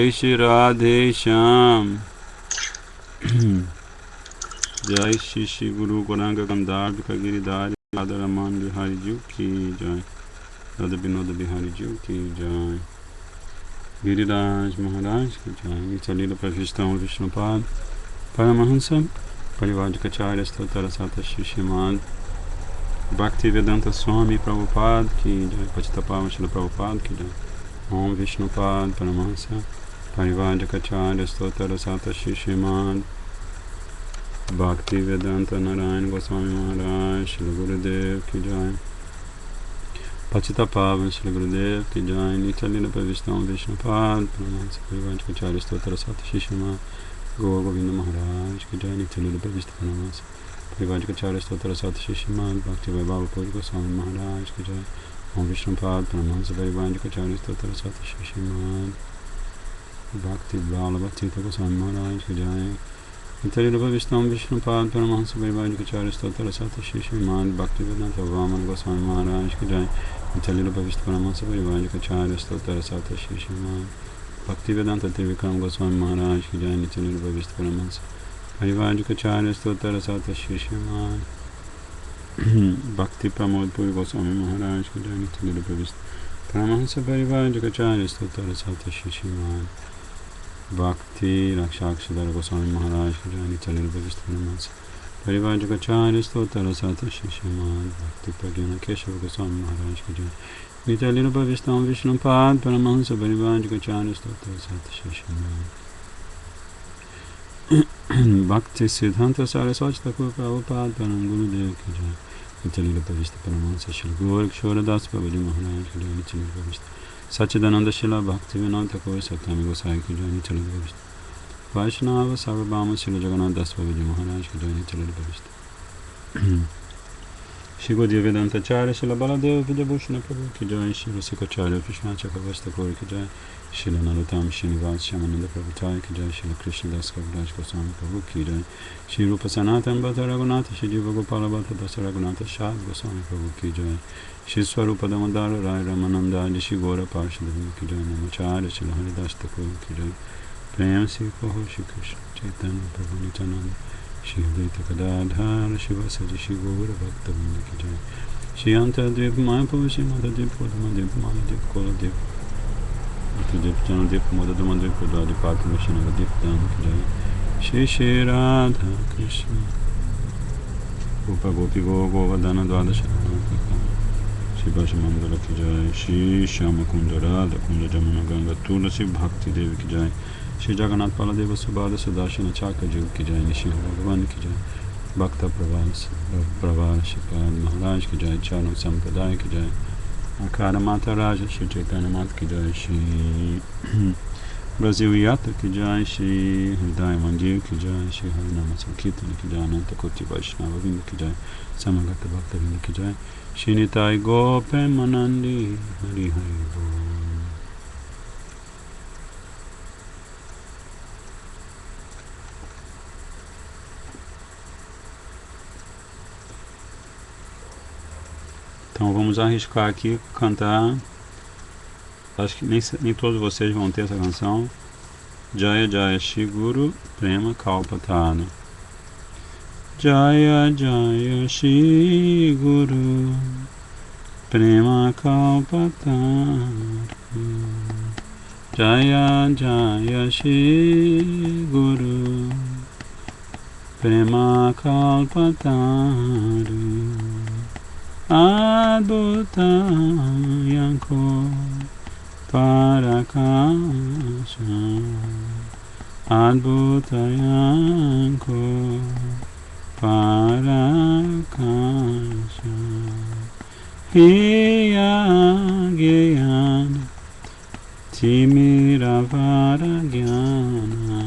Jai Shri Radhe Shyam. Jai Shri Shri Guru Gauranga Gandhar Giridhari Radharaman Bihari Ji Ki Jai. Radha Vinoda Bihari Ji Ki Jai. Giriraj Maharaj Ki Jai. Vitalila Pravishtam Vishnupad Paramahansa Parivajikacharya Stotara Sata Shishimad Bhaktivedanta Swami Prabhupada Ki Jai. Patitapava Shila Prabhupada Ki Jai. Om Vishnupad Paramahansa Parivajikacharya Stotara Sata Shishimad Bhaktivedanta Narayan Goswami Maharaj Shila Gurudev Ki Jai. Patitapava Shila Gurudev Ki Jai. Nitalila Pravishtam Vishnupad Paramahansa Parivajikacharya Stotara Sata Shishimad Gaur Govinda Maharaj Ki Jai. Nitalila Pravishtam Paramahansa Parivajikacharya Stotara Sata Shishimad Bhakti Vaibhava Puri Goswami Maharaj Ki Jai. Om Vishnupad Paramahansa Parivajikacharya Stotara Sata Shishimad Bhakti Bala Bhaktita Goswami Maharaj Ki Jai. Nitalila Pravishtam Vishnupad Paramahansa Parivajikacharya Stotara Sata Shishimad Bhakti Vedanta Vaman Goswami Maharaj Ki Jai. Nitalila Pravishtam Paramahansa Parivajikacharya Stotara Sata Shishimad Bhakti Vedanta Trivikram Goswami Maharaj Ki Jai. Nitalila Pravishtam Paramahansa Parivajikacharya Stotara Sata Shishimad Bhakti Pramod Puri Goswami Maharaj Ki Jai. Nitalila Pravishtam Paramahansa Parivajikacharya Stotara Sata Shishimad Bhakti Rakshakshadara Goswami Maharaj Ki Jai. Nitalila Pravishtam Paramahansa Parivajikacharya Stotara Sata Shishimad Bhakti Pragyana Keshava Goswami Maharaj Ki Jai. Nitalila Pravishtam Vishnupad Paramahansa Parivajikacharya Stotara Sata Shishimad Bhakti Siddhanta Saraswati Thakur Prabhupada Param Gurudev Ki Jai. Nitalila Pravishtam Paramahansa Shri Gorakshora Das Babaji Maharaj Ki Jai. Nitalila Pravishtam Sachidananda Shila Bhakti Vinod Thakur Satyami Gosai Ki Jai. Nitalila Pravishtam Vaishnava Sarvabhama Shila Jagannath Das Babaji Maharaj Ki Jai. Nitalila Pravishtam Shri Gaudiya Vedanta Charya Shila Baladeva Vidyabhushana Prabhu Ki Jai. Shri Rasikacharya Krishna Chakravas Thakur Ki Jai. Shila Narottam Srinivas Shyamananda Prabhu Tai Ki Jai. Shila Krishna Das Kaviraj Goswami Prabhu Ki Jai. Shri Rupa Sanatan Bhatta Raghunatha Shri Jiva Gopala Bhatta Dasa Raghunatha Shad Goswami Prabhu Ki Jai. Shri Swarupa Damodara Rai Ramananda Shri Gora Parshadavi Ki Jai. Namacharya Shila Haridas Thakur Ki Jai. Prem Sri Kaho Shri Krishna Chaitanya Prabhu Nityananda Shri Advaita Gadadhara Shiva Saji Shri Gora Bhakta Vrinda Ki Jai. Shri Antadvipa Mayapava Shri Madhadvipa Kodhamadvipa Maladvipa Koladvipa Atadvipa Janadvipa Modadhamadvipa Dwadipata Vashanavadvipa Dhamma Ki Jai. Shri Shri Radha Krishna Gopa Gopi Govardhana Dwadasha Shri Bhajamandala Ki Jai. Shri Shyama Kunda Radha Kunda Jamuna Ganga Tulasi Bhakti Devi Ki Jai. Shri Jagannath Paladeva Subhada Sudashana Chaka Jug Ki Jai. Nishinga Bhagavan Ki Jai. Bhakta Pravar Shipad Maharaj Ki Jai. Charan Sampradaya Ki Jai. Akara Mata Raja Shri Chaitanya Mata Ki Jai. Shri Brasil Yata Ki Jai. Shri Hridaya Mandir Ki Jai. Shri Harinama Sankirtana Ki Jai. Ananta Koti Vaishnava Vinda Ki Jai. Samagata Bhakta Vinda Ki Jai. Shri Nitai Gopemanandi Hari Hari Bol. Então vamos arriscar aqui cantar. Acho que nem todos vocês vão ter essa canção. Jaya Jaya Shri Guru Prema Kalpatana. Jaya Jaya Shri Guru Prema Kalpatana. Jaya Jaya Shri Guru Prema Kalpatana. Adbhuta Yanko Parakasha. Adbhuta Yanko Parakasha. Hiya Gyana Timiravara Gyana.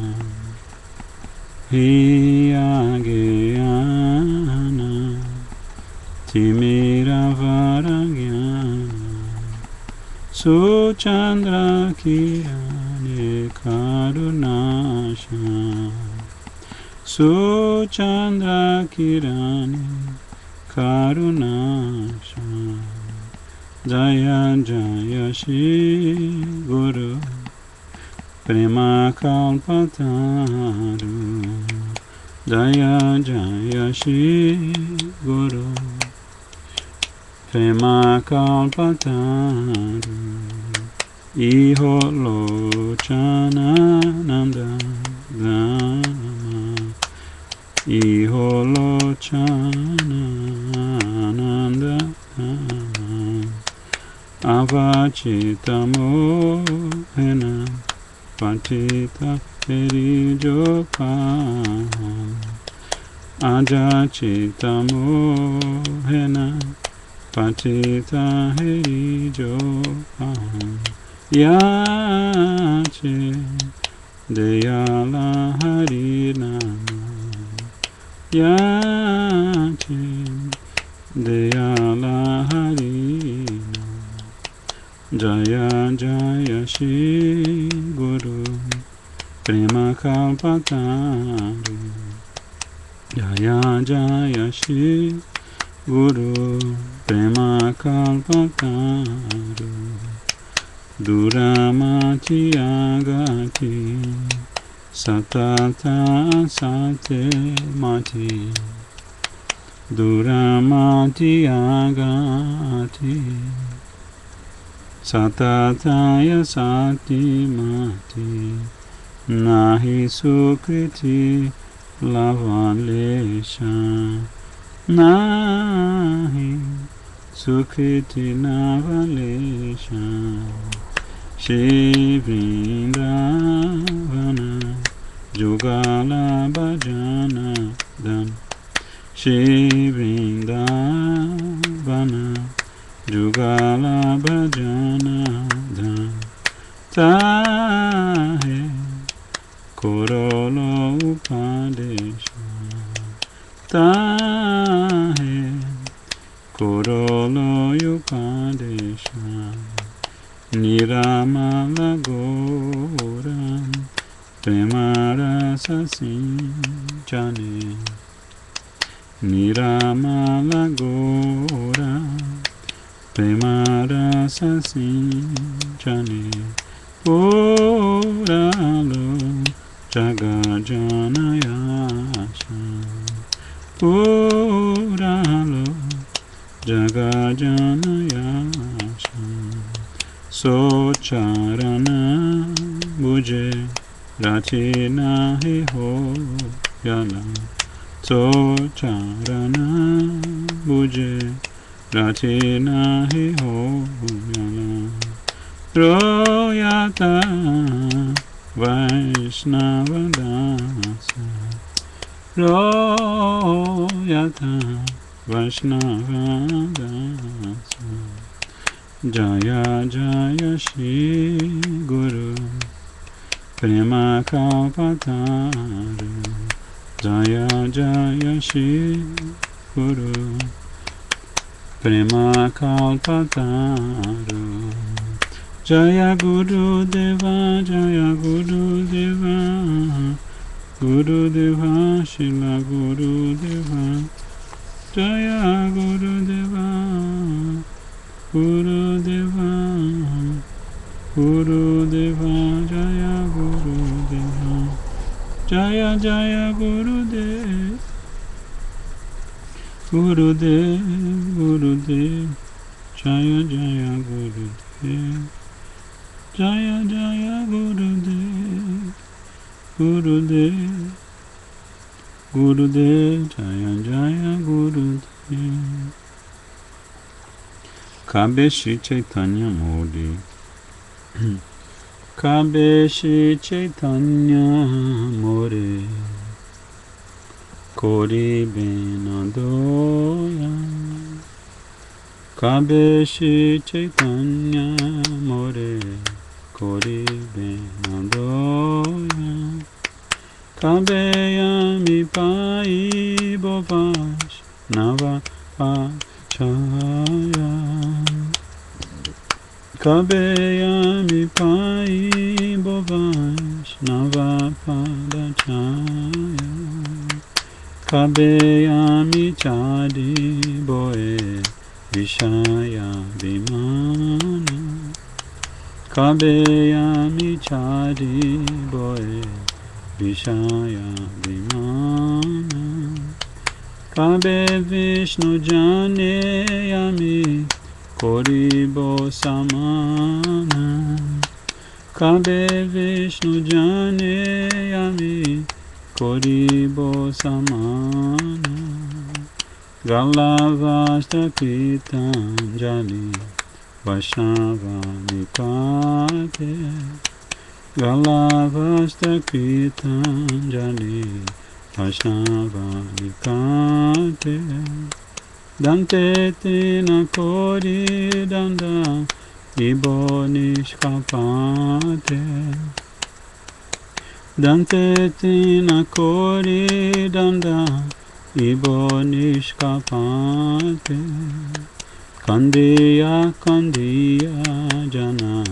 Hiya Gyana Timiravara Gyana. Suchandra Kirane Karunasha. Suchandra Kirane Karunasha. Jaya Jaya Shri Guru Prema Kalpataru Jaya Jaya Shri Guru Prema Kalpataru Iho Lochana Nanda Dhamma Iho Lochana Nanda Dhamma Avachita Mohena Patita Herijopa Ajachita Mohena Patita Herijopa Yache Deyala Harinama Yache Deyala Harinama Jaya Jaya Shri Guru Prema Kalpataru Jaya Jaya Shri Guru Prema Kalpataru Duramati Agati Satata Sate Mati Duramati Agati Satataya Sati Mati Nahi Sukriti Lavalesha Nahi Sukriti Navalesha Shri Vrindavana Jugala Bhajana Dhan Shri Vrindavana Jugala Bhajana Dhan Tahe Korolo Upadesha Tahe Korolo Upadesha Niramala Goram Premarasa Sinchane Niramala Goram Premarasa Sinchane Puralo Jagajanayasha Puralo Jagajanayasha Socharana Buje Rachina Hiho Yala Socharana Buje Rachina Hiho Yala Royata Vaishnava Dasa Royata Vaishnava Dasa Jaya Jaya Shri Guru Prema Kalpataru Jaya Jaya Shri Guru Prema Kalpataru Jaya Guru Deva Jaya Guru Deva Guru Deva Shila Guru Deva Jaya Guru Deva Guru Deva Guru Deva Jaya Guru Deva Jaya Jaya Guru Deva Guru Deva Guru Deva Jaya Jaya Guru Deva Jaya Jaya Guru Deva Guru Deva Guru Deva Jaya Jaya Guru Deva Kabe Shri Chaitanya Modi Kabe Shri Chaitanya More Kori Benadoya Kabe Shri Chaitanya More Kori Benadoya Kabe Yami Pai Bovash Nava Chaya Kabeyami Pai Bovash Navapada Chaya Kabeyami Chadi Boe Vishaya Vimana kabeyami chari boe vishaya vimana kabe Vishnu janeyami koribo samana kabe Vishnu janeyami koribo samana galavastra kritanjali Vaishnava Nikate Galavastra Kritanjali Vaishnava Nikate Dante Tina Kori Danda Ibo Nishkapate Dante Tina Kori Danda Ibo Nishkapate Kandiya Kandiya Jana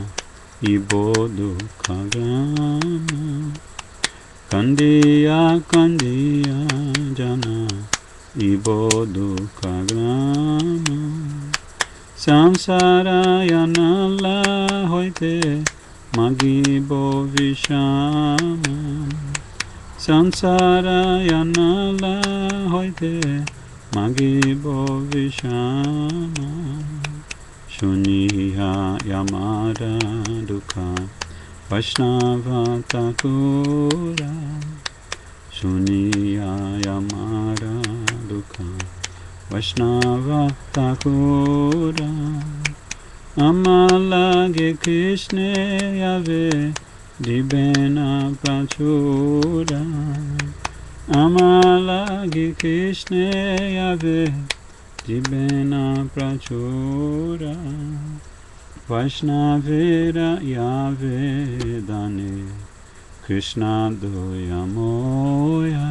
Ibo Dukhagrama Kandiya Kandiya Jana Ibo Dukhagrama Samsarayanala Hoite Magibo Vishama Samsarayanala Hoite Magibo Vishama Shuniya Yamara Dukha Vaishnava Thakura Shuniya Yamara Dukha Vaishnava Thakura Amalage Krishna Yave Dibena Prachura Amalagi Krishna Yave Dibena Prachura Vaishnavera Yave Dane Krishna Doya Moya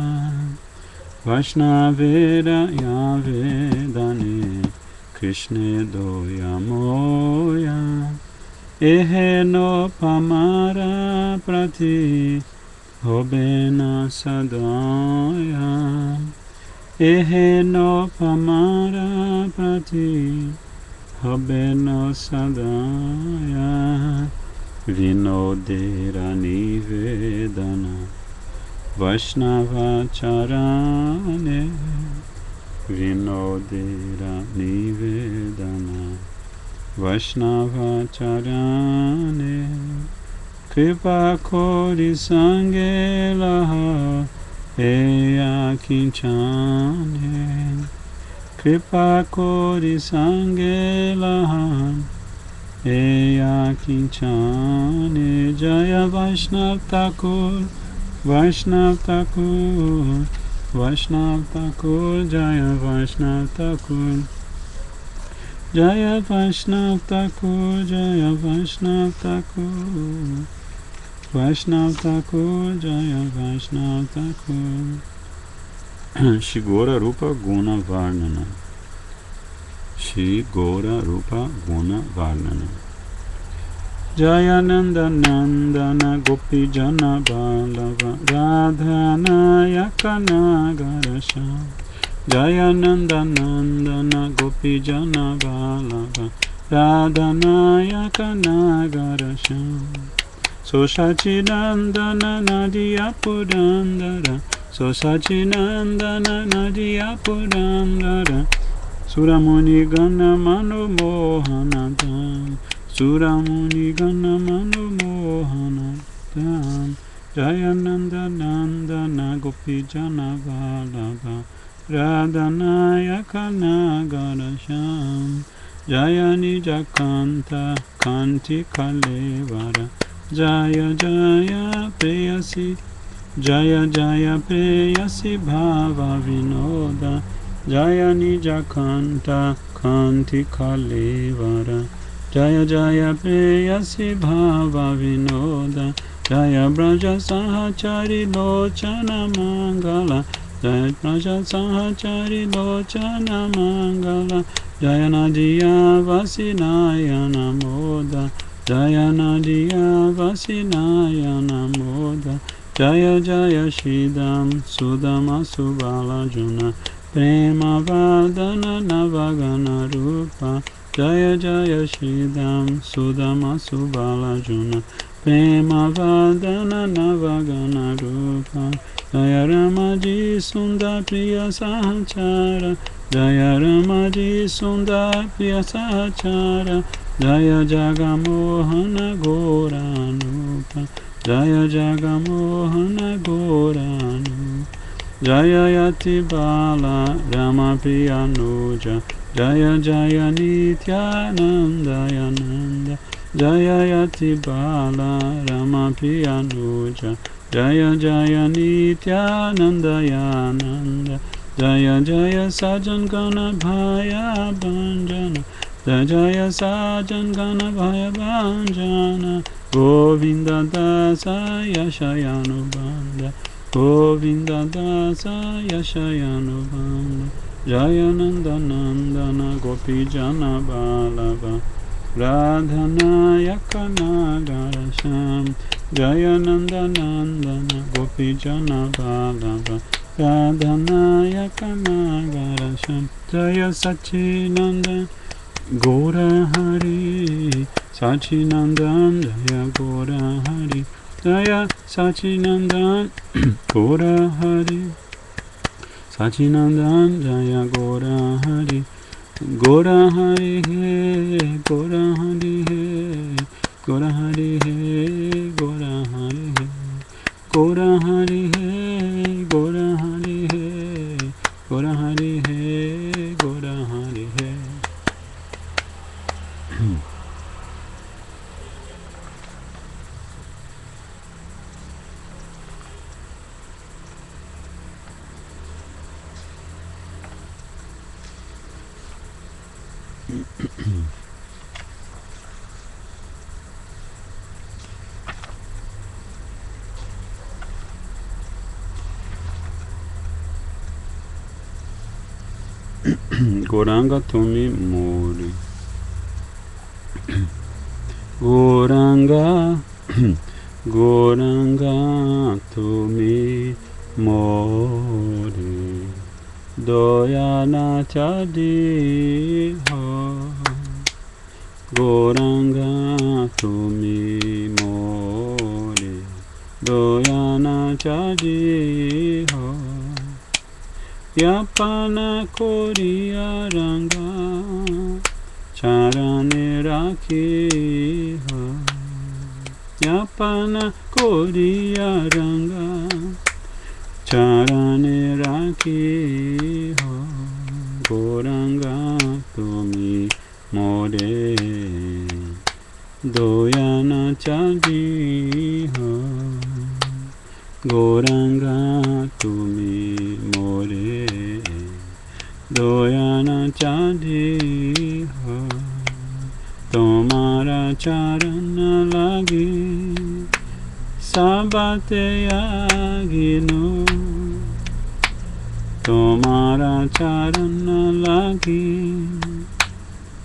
Vaishnavera Yave Dane Krishna Doya Moya Eheno Pamara Prati Hobena Sadaya Eheno Pamara Prati Hobena Sadaya Vinodera Nivedana Vaishnava Charane Vinodera Nivedana Vaishnava Charane Kripa Kori Sangelaha Eya Kinchane Kripa Kori Sangelaha Eya Kinchane Jaya Vaishnav Thakur Vaishnav Thakur Vaishnav Thakur Jaya Vaishnav Thakur Jaya Vaishnav Thakur Jaya Vaishnav Thakur Vaishnav Thakur Jaya Vaishnav Thakur Shri Gaura Rupa Guna Varnana Shri Gaura Rupa Guna Varnana Jayananda Nandana Gopi Jana Balava Radhana Yakana Garasha Jayananda Nandana Gopi Jana Balava Radhana Yakana Garasha Sosachinandana Nadia Purandara Sosachinandana Nadia Purandara Suramuni Gana Manu Mohanadam Suramuni Gana Manu Mohanadam Jayananda Nandana Gopi Jana Vallabha Radhanaya Kana Garasham Jayani Jakanta Kanti Kalevara Jaya Jaya Preyasi Jaya Jaya Preyasi Bhava Vinoda Jaya Nijakanta Kanti Kalevara Jaya Jaya Preyasi Bhava Vinoda Jaya Braja Sahachari Lochana Mangala Jaya Braja Sahachari Lochana Mangala Jaya Nadia Vasinaya Namoda Jaya Nadia Vasinaya Namoda Jaya Jaya Shidam Sudama Subala Juna Prema Vardana Navagana Rupa Jaya Jaya Shridam Sudama Subalajuna Prema Vadana Navagana Rupa Jaya Ramaji Sundar Priya Sahachara Jaya Ramaji Sundar Priya Sahachara Jaya Jagamohana Goranupa Jaya Jagamohana Goranupa Jaya Yati Bala Rama Priya Nuja Jaya Jaya Nityananda Jaya Yati Bala Rama Priya Nuja Jaya Jaya Nityananda Yananda Jaya Jaya Sajan Gana Bhaya Bhanjana Jaya Sajan Gana Bhaya Bhanjana Govinda Dasa Yashayanubanda Govinda Dasa Yashayanubanda Jayananda Nandana Gopi Jana Balava Radhanayaka Nagarasham Jayananda Nandana Gopi Jana Balava Radhanayaka Nagarasham Jaya Sachinanda Gora Hari Sachinandan Jaya Gora Hari Jaya Sachinandan Gora Hari Sachinandan Jaya Gora Hari Gora Hari He Gora Hari He Gora Hari He Gora Hari He Gora Hari He Gora Hari He Gora Hari He Gora Hari He Goranga Tumi Mori Goranga Goranga Tumi Mori Doyana Chadi Ho Goranga Tumi Mori Doyana Chadi Ho Yapana Korea Ranga Charane Rakhi Ho Yapana Korea Ranga Charane Rakhi Ho Goranga Tumi More Doyana Chadi Ho Goranga Tumi More Doyana Chadi Ho Tomara Charana Lagi Sabate Agino Tomara Charana Lagi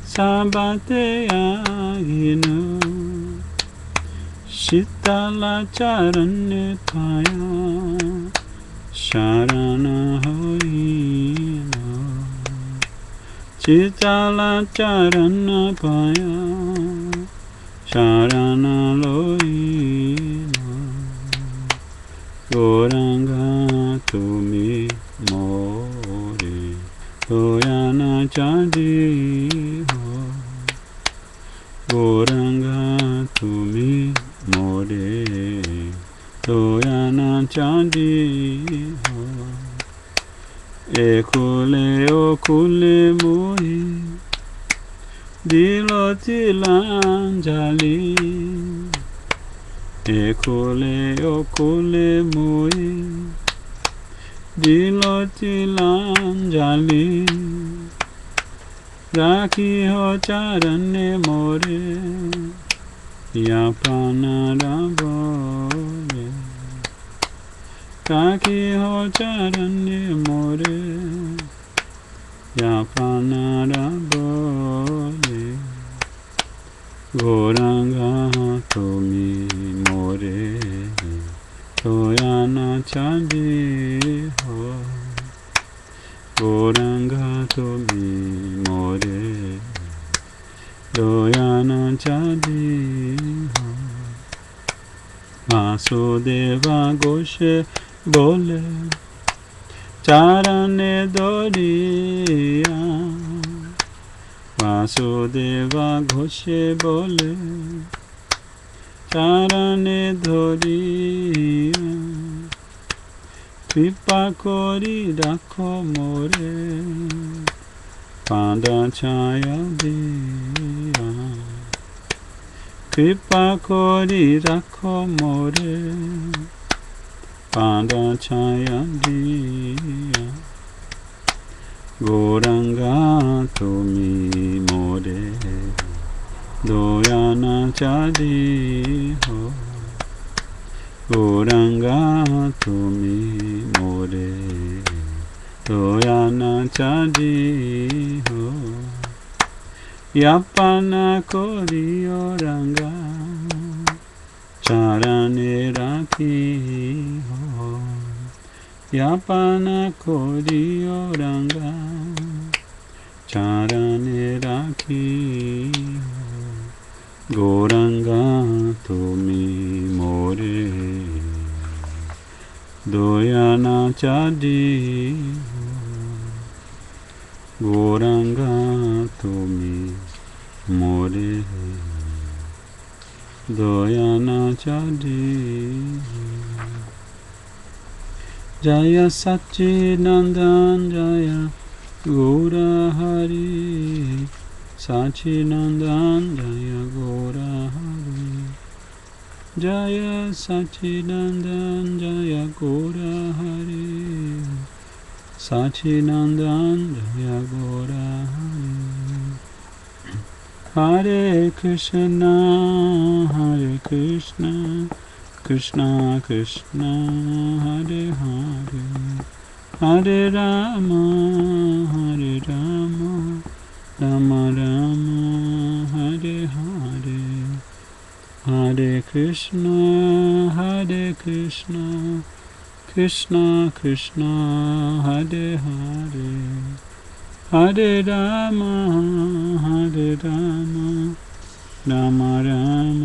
Sabate Agino Shitala Charane Paya Sharana Hoino Shitala Charana Paya Sharana Loino Goranga Tumi Mori Doyana Chadi Ho Goranga Tumi More Doyana Chadi Ho Ekule Okule Moi Dilo Tilanjali Ekule Okule Moi Dilo Tilanjali Rakhi Ho Charane More Yapana Rabole Rakhi Ho Charane More Yapana Rabole Goranga Tumi More Doyana Chadi Ho Goranga Tumi More दोयाना चादी हो। वासुदेवा घोषे बोले चरण दोरिया। वासुदेवा घोषे बोले चरण धरिया। कृपा करी राखो मोरे पादा छाया दिया। कृपा करी राखो मोरे पादा छाया दिया। गौरंगा तुमी मोरे दोयाना चादी हो। गौरंगा तुमी मोरे दोयाना चादी हो। यापना करियो रंगा चरणे राखी हो। यापना करियो रंगा चरणे राखी हो। गौरंगा तुमी मोरे दोयाना चादी हो। गौरंगा तुमी मोरे दोयाना चादी हो। जय सच्चिदानंद जय गौर हरि। सच्चिदानंद जय गौर हरि। जय सच्चिदानंद जय गौर हरि। सच्चिदानंद जय गौर हरि। हरे कृष्णा कृष्णा कृष्णा हरे हरे। हरे राम राम राम हरे हरे। हरे कृष्णा कृष्णा कृष्णा हरे हरे। हरे राम राम राम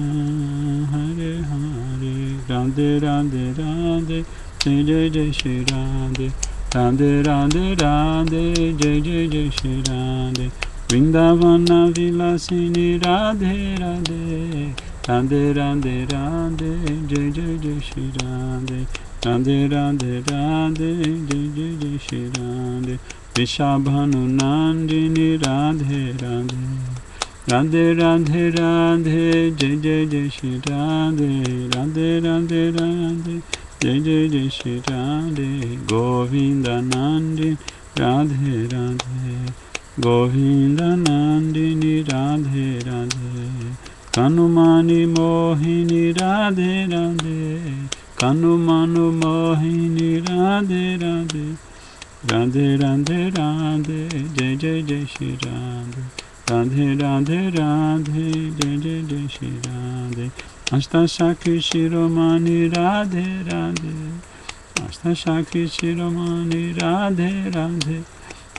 हरे हरे। राधे राधे राधे जय जय श्री राधे। राधे राधे राधे जय जय जय श्री राधे। वृंदावन विलासिनी राधे राधे। राधे राधे राधे जय जय जय श्री राधे। राधे राधे राधे जय जय जय श्री राधे। वृषभानु नंदिनी राधे राधे। राधे राधे राधे जय जय जय श्री राधे। राधे राधे राधे जय जय जय श्री राधे। गोविंद नंदिनी राधे राधे। गोविंद नंदिनी राधे राधे। कनुमानी मोहिनी राधे राधे। कनुमानु मोहिनी राधे राधे। राधे राधे राधे जय जय जय श्री राधे। राधे राधे राधे जय जय जय श्री राधे। अष्टसखी शिरोमणि राधे राधे। अष्टसखी शिरोमणि राधे राधे।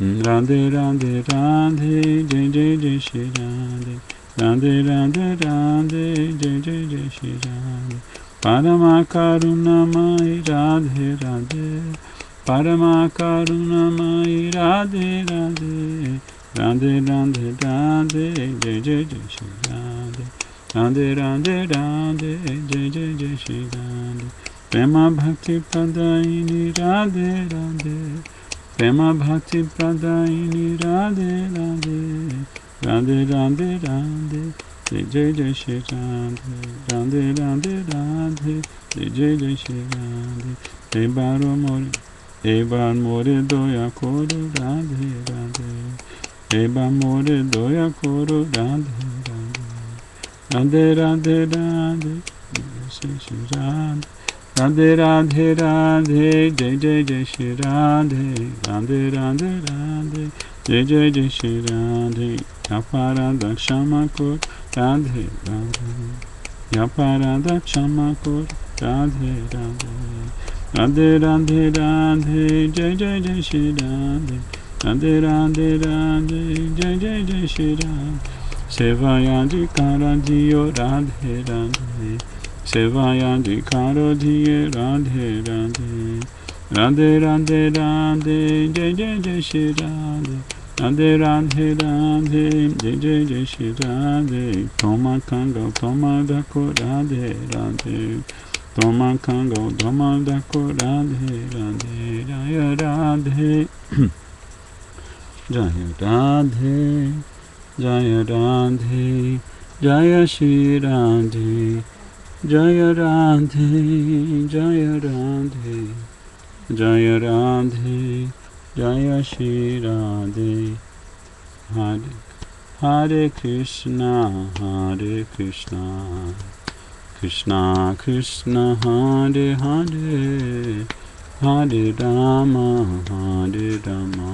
राधे राधे राधे जय जय जय श्री राधे। राधे राधे राधे जय जय जय श्री राधे। परमा करुणामयी राधे राधे। परमा करुणामयी राधे राधे। राधे राधे राधे जय जय जय श्री राधे। राधे राधे राधे जय जय जय श्री राधे। प्रेम भक्ति प्रदायिनी राधे राधे। प्रेम भक्ति प्रदायिनी राधे राधे। राधे राधे राधे जय जय जय श्री राधे। राधे राधे राधे जय जय जय श्री राधे। एबार मोरे दया करो राधे राधे। एबार मोरे दया करो राधे राधे। राधे राधे राधे जय श्री राधे। राधे राधे राधे जय जय जय श्री राधे। राधे राधे राधे जय जय जय श्री राधे। अपराध क्षमा कर राधे राधे। अपराध क्षमा कर राधे राधे। राधे राधे राधे जय जय जय श्री राधे। राधे राधे राधे जय जय जय श्री Radhe. Sevayadikara diyo Radhe Radhe. Sevayadikara diyo Radhe Radhe. Radhe Radhe Radhe, Jai Jai Jai Shri Radhe. Radhe Radhe Radhe, Jai Jai Jai Shri Radhe. Toma Kango, Toma Dako Radhe Radhe. Toma Kango, Toma Dako Radhe Radhe. Jaya Radhe, Jaya Radhe, Jaya Radhe, Jaya Shri Radhe. Jaya Radhe, Jaya Radhe, Jaya Radhe, Jaya Shri Radhe. Hare Hare Krishna, Hare Krishna, Krishna Krishna, Hare Hare, Hare Rama, Hare Rama,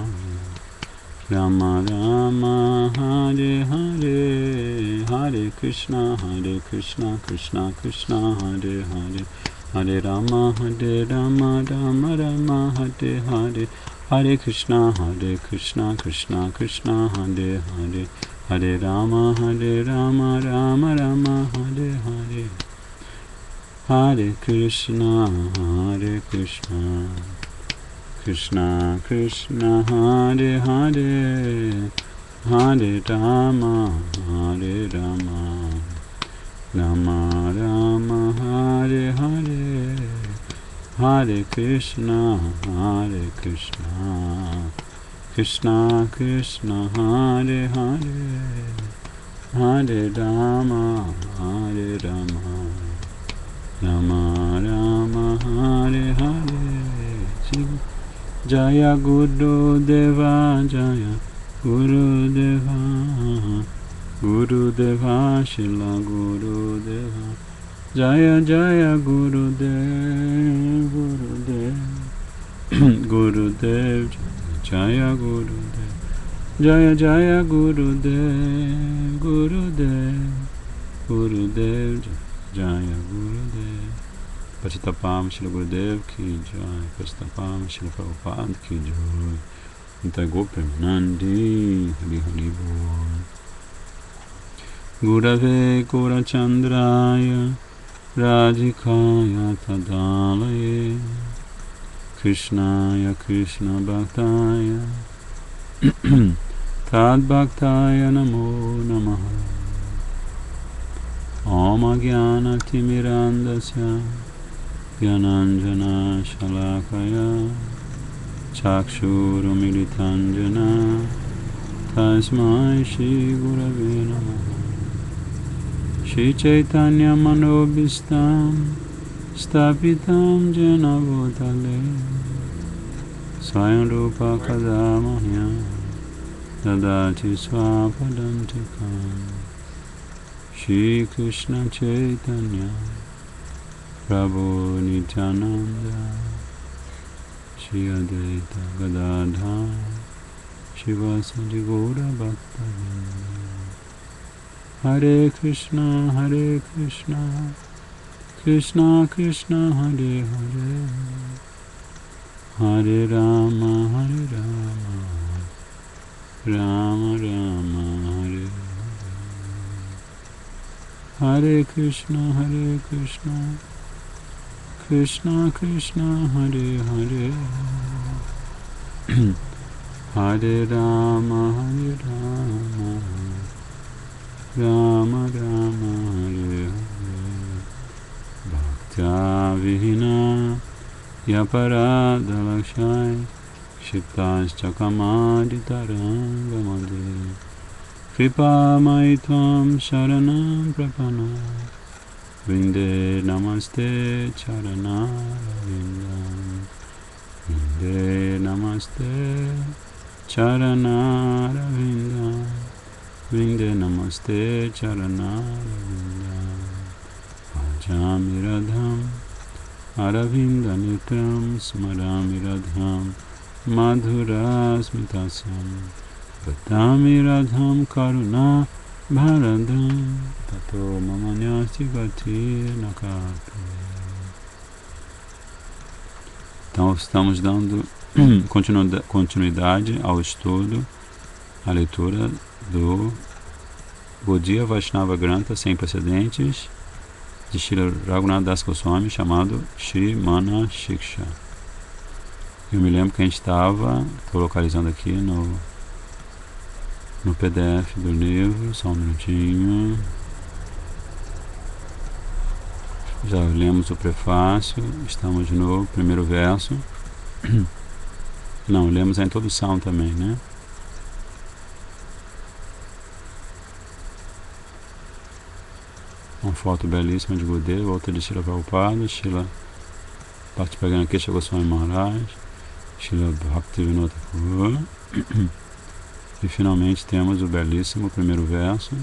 Rama Rama, Hare Hare, Hare Krishna, Krishna Krishna, Hare Hare, Hare Rama, Rama Rama, Hare Hare, Hare Krishna, Krishna Krishna, Hare Hare, Hare Rama, Rama Rama, Hare Hare, Hare Krishna, Krishna Krishna, Hare Hare, Hare Rama, Rama Rama, Hare Hare, Hare Krishna, Krishna Krishna, Hare Hare, Hare Rama, Rama Rama, Hare Hare. Jaya Guru Deva, Jaya Guru Deva, Guru Deva, Shila Guru Deva. Jaya Jaya Guru Dev, Guru Dev, Guru Dev, Jaya Guru Dev. Jaya Jaya Guru Dev, Guru Dev, Guru Dev, Jaya Guru Dev. Patitapam Shila Gurudev ki jai, Patitapam Shila Prabhupada ki jai. Nitai Gaur Premanandi, Hari Hari Bol. Gurave Gaurachandraya, Radhikaya Tadalaye, Krishnaya Krishna Bhaktaya, Tad Bhaktaya Namo Namaha. Om Jnana Timirandasya, Gyananjana Shalakaya, Chakshurumilitanjana, Tasmai Shri Gurave Namaha. Shri Chaitanya Manobhistam, Stapitam Jena Bhutale, Swayam Rupa Kadamahya, Dadati Swapadantikam. Shri Krishna Chaitanya, Prabhu Nityananda, Shri Advaita Gadadhar, Shivasadi Gaura Bhaktavinda. Hare Krishna, Krishna Krishna, Hare Hare, Hare Rama, Rama Rama, Hare Hare. Hare Krishna, Krishna Krishna, Hare Hare, Hare Rama, Rama Rama, Hare Hare. Bhaktya Vihina Yaparada Lakshai Shiktascha Kamaditarangamade Kripa Maitvam Sharanam Prapana Vinde Namaste Charanarvindam. Vinde Namaste Charanarvindam. Vinde Namaste Charanarvindam. Bhajami Radham Aravinda Nitram Smarami Radham Madhura Smitasyam Vadami Radham Karuna Bharadam Tato Mamanyasi Gati Nakatu. Então estamos dando continuidade ao estudo, à leitura Gaudiya Vaishnava Grantha sem precedentes de Srila Raghunath Das Goswami, chamado Shri Mana Shiksha. Eu me lembro que a gente estava, estou localizando aqui no PDF do livro, só um minutinho. Já lemos o prefácio, estamos no primeiro verso. Não, lemos a introdução também, né? Uma foto belíssima de Gurudeva, outra de Srila Prabhupada, Srila Bhaktivedanta Kesha Goswami Maharaj, Srila Bhaktivinoda Thakur. E finalmente temos o belíssimo primeiro verso.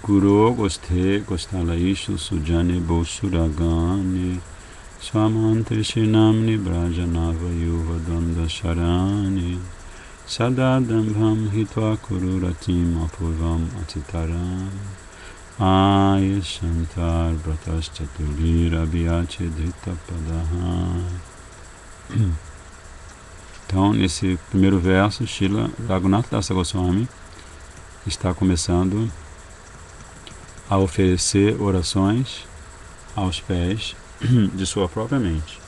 Guru Goste Gostalaishu Sujane Bosuragane Swamantri Shinamni Brajanava Yuva Danda Sharani Sadadambham Hitva Kururatim Apurvam Atitaram Ayashantar Brataschatulira Biache Drita Padaha. Então, nesse primeiro verso, Srila Raghunath Das Goswami está começando a oferecer orações aos pés de sua própria mente.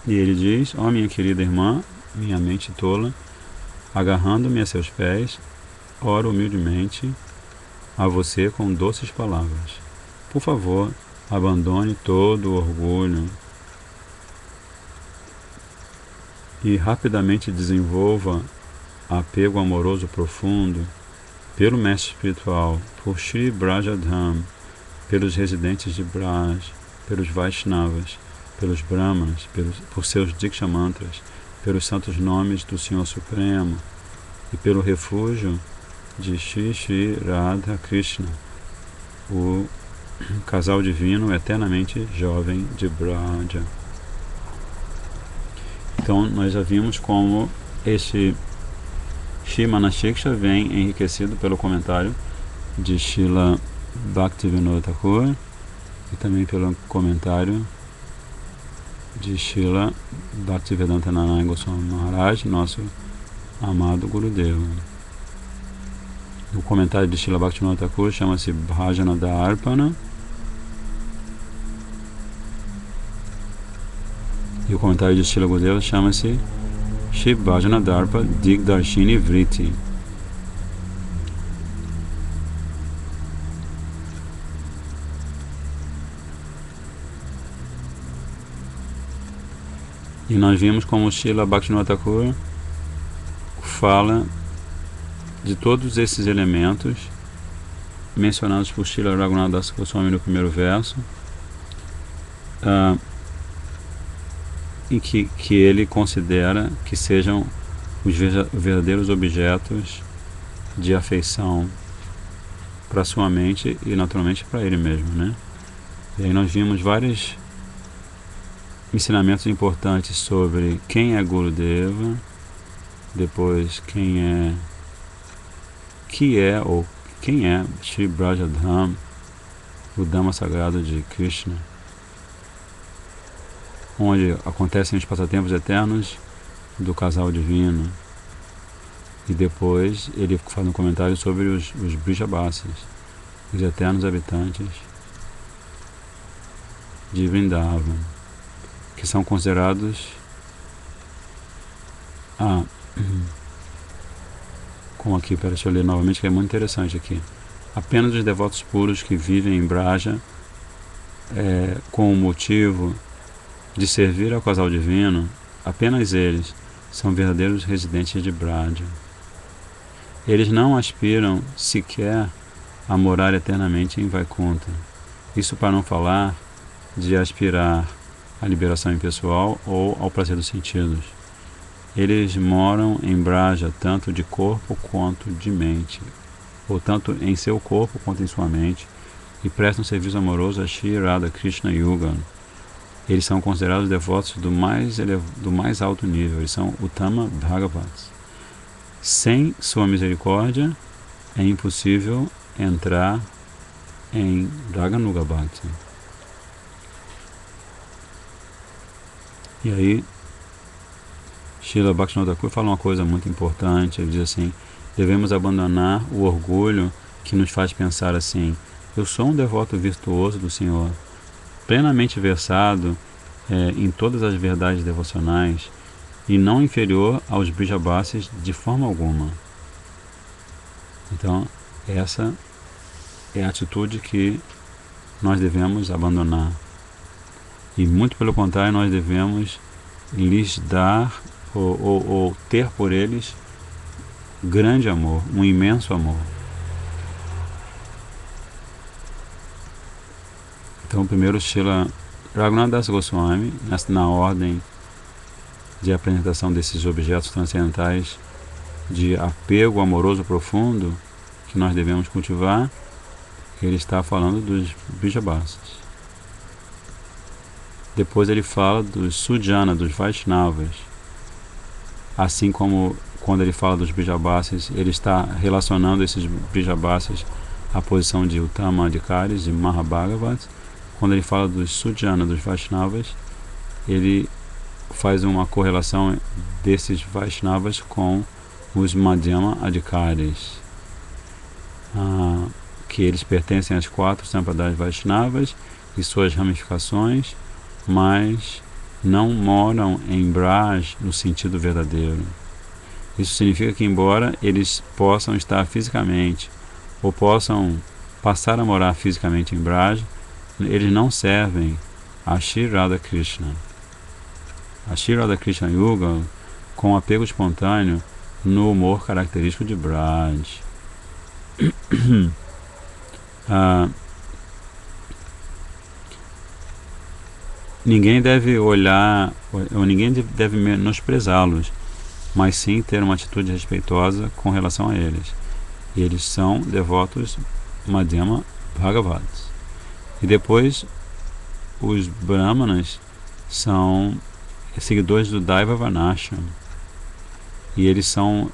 E ele diz: ó minha querida irmã, minha mente tola, agarrando-me a seus pés, oro humildemente a você com doces palavras. Por favor, abandone todo o orgulho e rapidamente desenvolva apego amoroso profundo pelo mestre espiritual, por Shri Brajadham, pelos residentes de Braj, pelos Vaishnavas, pelos Brahmanas, por seus Diksha Mantras, pelos santos nomes do Senhor Supremo e pelo refúgio de Shri Shri Radha Krishna, o casal divino eternamente jovem de Braja. Então, nós já vimos como esse Shri Mana Shiksha vem enriquecido pelo comentário de Srila Bhaktivinoda Thakur e também pelo comentário de Srila Bhaktivedanta Narayana Goswami Maharaj, nosso amado Gurudeva. O comentário de Srila Bhaktivinoda Thakur chama-se Bhajana Darpana e o comentário de Srila Gurudeva chama-se Shiv Bhajana Darpa Digdarshini Vritti. E nós vimos como o Srila Bhaktivinoda Thakur fala de todos esses elementos mencionados por Srila Raghunath Das Goswami no primeiro verso, em que ele considera que sejam os verdadeiros objetos de afeição para sua mente e naturalmente para ele mesmo, né? E aí nós vimos vários ensinamentos importantes sobre quem é Gurudeva, depois quem é Shri Brajadham, o Dhamma sagrado de Krishna, onde acontecem os passatempos eternos do casal divino. E depois ele faz um comentário sobre os Vrijabasis, os eternos habitantes de Vrindavan, que são considerados como aqui, deixa eu ler novamente, que é muito interessante aqui. Apenas os devotos puros que vivem em Braja com o motivo de servir ao casal divino, apenas eles são verdadeiros residentes de Braja. Eles não aspiram sequer a morar eternamente em Vaikuntha. Isso para não falar de aspirar à liberação impessoal ou ao prazer dos sentidos. Eles moram em Braja tanto de corpo quanto de mente, ou tanto em seu corpo quanto em sua mente, e prestam serviço amoroso a Shri Radha Krishna Yuga. Eles são considerados devotos do mais alto nível, eles são Uttama Bhagavats. Sem sua misericórdia, é impossível entrar em Raganuga Bhakti. E aí, Srila Bhaktivinoda Thakur fala uma coisa muito importante. Ele diz assim: devemos abandonar o orgulho que nos faz pensar assim: eu sou um devoto virtuoso do Senhor, plenamente versado em todas as verdades devocionais e não inferior aos Brijabasis de forma alguma. Então, essa é a atitude que nós devemos abandonar. E muito pelo contrário, nós devemos lhes dar ou ter por eles grande amor, um imenso amor. Então, primeiro Srila Raghunath Das Goswami, na ordem de apresentação desses objetos transcendentais de apego amoroso profundo que nós devemos cultivar, ele está falando dos Brijabasis. Depois ele fala dos Sujana, dos Vaishnavas. Assim como quando ele fala dos Brijabasis, ele está relacionando esses Brijabasis à posição de Uttama Adhikaris, de Mahabhagavats. Quando ele fala dos Sujana, dos Vaishnavas, ele faz uma correlação desses Vaishnavas com os Madhyama Adhikaris, que eles pertencem às 4 Sampradayas Vaishnavas e suas ramificações, mas não moram em Braj no sentido verdadeiro. Isso significa que, embora eles possam estar fisicamente ou possam passar a morar fisicamente em Braj, eles não servem a Shri Radha Krishna. A Shri Radha Krishna Yuga com apego espontâneo no humor característico de Braj. Ninguém deve olhar, ou ninguém deve menosprezá-los, mas sim ter uma atitude respeitosa com relação a eles. E eles são devotos Madhyama Bhagavats. E depois, os Brahmanas são seguidores do Daiva Varnashram. E eles são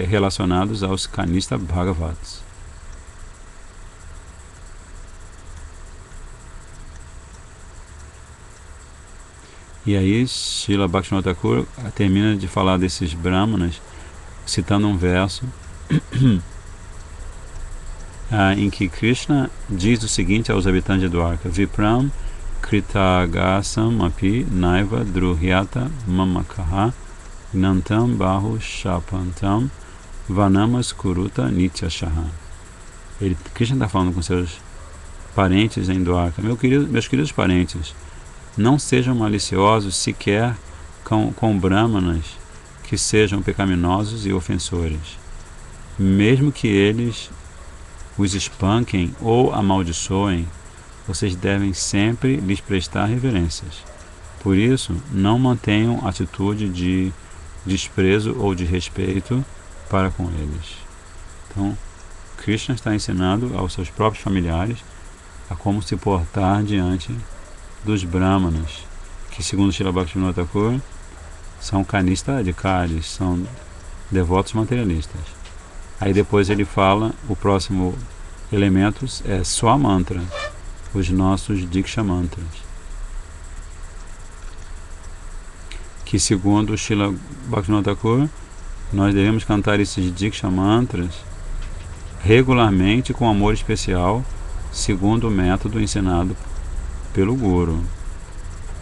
relacionados aos Kanista Bhagavats. E aí, Srila Bhaktivinoda Thakur termina de falar desses Brahmanas, citando um verso em que Krishna diz o seguinte aos habitantes de Dwarka: Vipram kritagasam api naiva druhyata mamakaha gnantam bahu shapantam vanamas kuruta nityashaha. Krishna está falando com seus parentes em Dwarka: meus queridos parentes, não sejam maliciosos sequer com brahmanas que sejam pecaminosos e ofensores. Mesmo que eles os espanquem ou amaldiçoem, vocês devem sempre lhes prestar reverências. Por isso, não mantenham atitude de desprezo ou de respeito para com eles. Então, Krishna está ensinando aos seus próprios familiares a como se portar diante dos Brahmanas, que segundo Srila Bhaktivinoda Thakur são Kanista Adhikaris, são devotos materialistas. Aí depois ele fala, o próximo elemento é Swa Mantra, os nossos Diksha Mantras, que segundo Srila Bhaktivinoda Thakur nós devemos cantar esses Diksha Mantras regularmente com amor especial, segundo o método ensinado pelo Guru.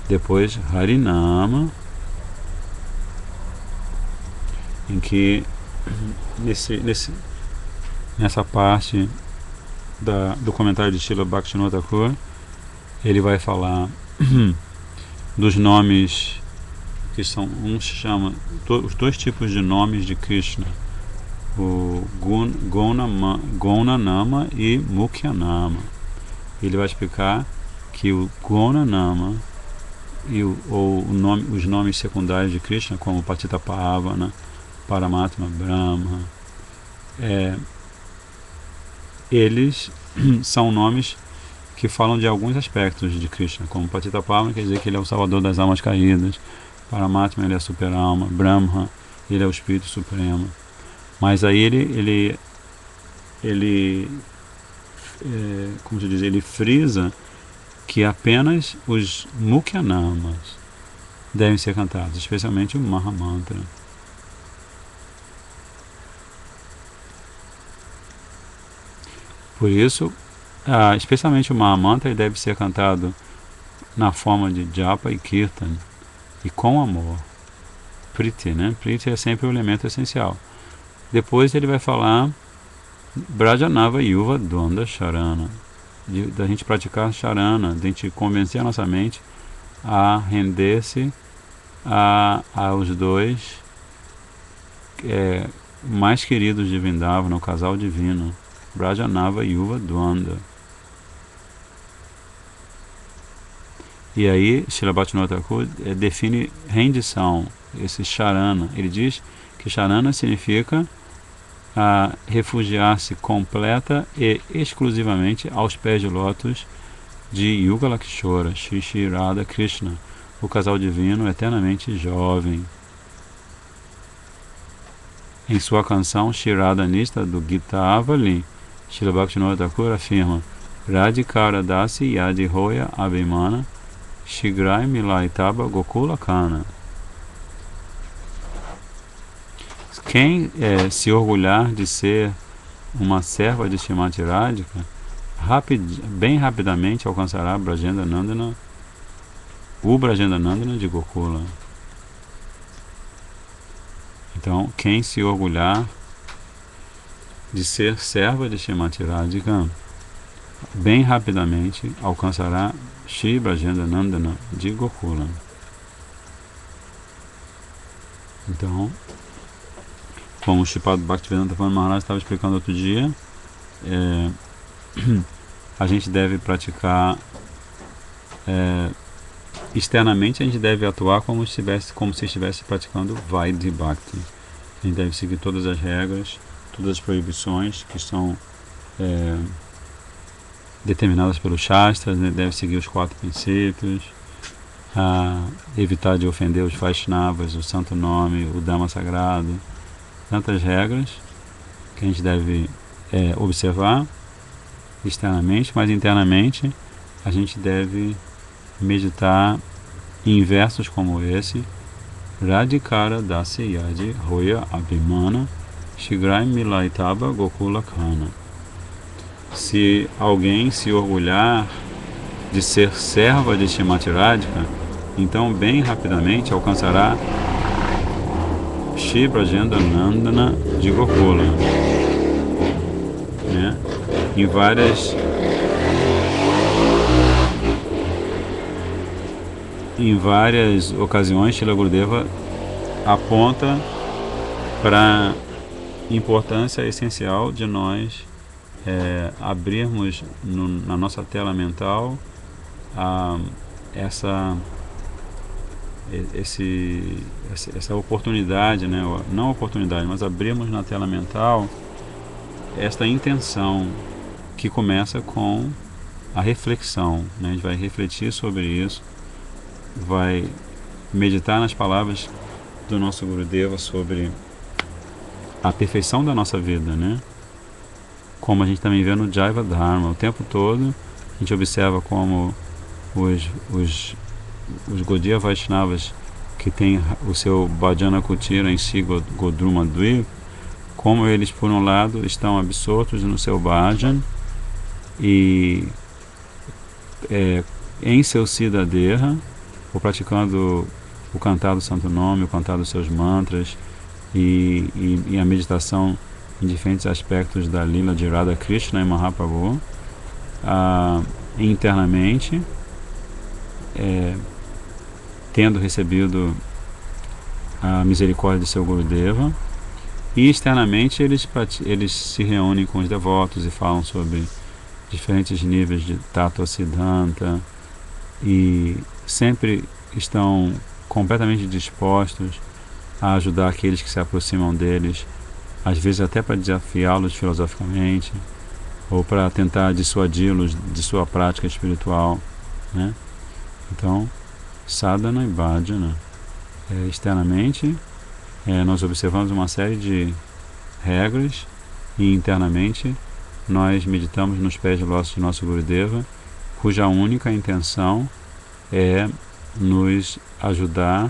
Depois Harinama, em que nessa parte do comentário de Srila Bhaktivinoda Thakur, ele vai falar dos nomes que são, chama os 2 tipos de nomes de Krishna, o Gonanama e Mukhyanama. Ele vai explicar que o Gonanama e os nomes secundários de Krishna, como Patita Pavana, Paramatma, Brahma, eles são nomes que falam de alguns aspectos de Krishna, como Patita Pavana quer dizer que ele é o salvador das almas caídas, Paramatma ele é a super-alma, Brahma ele é o espírito supremo. Mas aí como se diz, ele frisa que apenas os Mukhyanamas, devem ser cantados, especialmente o Mahamantra. Por isso, especialmente o Mahamantra deve ser cantado na forma de japa e kirtan, e com amor. Priti, né? Priti é sempre o elemento essencial. Depois ele vai falar Brajanava Yuva Dvanda Sharana, da gente praticar Sharana, da gente convencer a nossa mente a render-se aos dois mais queridos de Vrindavana, o casal divino, Brajanava Yuva Dvanda. E aí, Srila Bhaktivinoda Thakur define rendição, esse Sharana. Ele diz que Sharana significa refugiar-se completa e exclusivamente aos pés de lótus de Yuga Lakshora, Shri Shri Radha Krishna, o casal divino eternamente jovem. Em sua canção Shri Radha Nista do Gita Avali, Srila Bhaktivinoda Thakur afirma Radhikara Dasi Yadi Hoya Abhimana Shigrai Milaitaba Gokula Kana. Quem se orgulhar de ser uma serva de Shrimati Radhika, bem rapidamente alcançará Brajendanandana, o Brajendanandana de Gokula. Então, quem se orgulhar de ser serva de Shrimati Radhika, bem rapidamente alcançará Shri Brajendanandana de Gokula. Então, como o Shripad Bhaktivedanta Maharaj estava explicando outro dia, a gente deve praticar externamente, a gente deve atuar como se estivesse praticando Vaidhi Bhakti. A gente deve seguir todas as regras, todas as proibições que são determinadas pelos Shastras, né? Deve seguir os 4 princípios, evitar de ofender os Vaishnavas, o santo nome, o Dhamma sagrado, tantas regras que a gente deve observar externamente, mas internamente a gente deve meditar em versos como esse: Radhikara Dasi Yadi Hoya Abhimana Shigrai Milaitaba Gokula Kana. Se alguém se orgulhar de ser serva de Shrimati Radhika, então bem rapidamente alcançará Shri Brajendanandana de Gokula. Né? Em várias ocasiões, Srila Gurudeva aponta para a importância essencial de nós abrirmos na nossa tela mental essa oportunidade, né? Não oportunidade, mas abrirmos na tela mental esta intenção que começa com a reflexão, né? A gente vai refletir sobre isso, vai meditar nas palavras do nosso Gurudeva sobre a perfeição da nossa vida, né? Como a gente também vê no Jaiva Dharma, o tempo todo a gente observa como os Gaudiya Vaishnavas que tem o seu Bhajana Kutira em si, Godruma Dvip, como eles por um lado estão absortos no seu bhajan e em seu Siddhadeha, ou praticando o cantar do santo nome, o cantar dos seus mantras e a meditação em diferentes aspectos da Lila de Radha Krishna e Mahaprabhu, internamente tendo recebido a misericórdia de seu Gurudeva, e externamente eles se reúnem com os devotos e falam sobre diferentes níveis de Tattva Siddhanta e sempre estão completamente dispostos a ajudar aqueles que se aproximam deles, às vezes até para desafiá-los filosoficamente ou para tentar dissuadi-los de sua prática espiritual, né? Então, sadhana e bhajana. Externamente, nós observamos uma série de regras e internamente nós meditamos nos pés de lótus de nosso Gurudeva, cuja única intenção é nos ajudar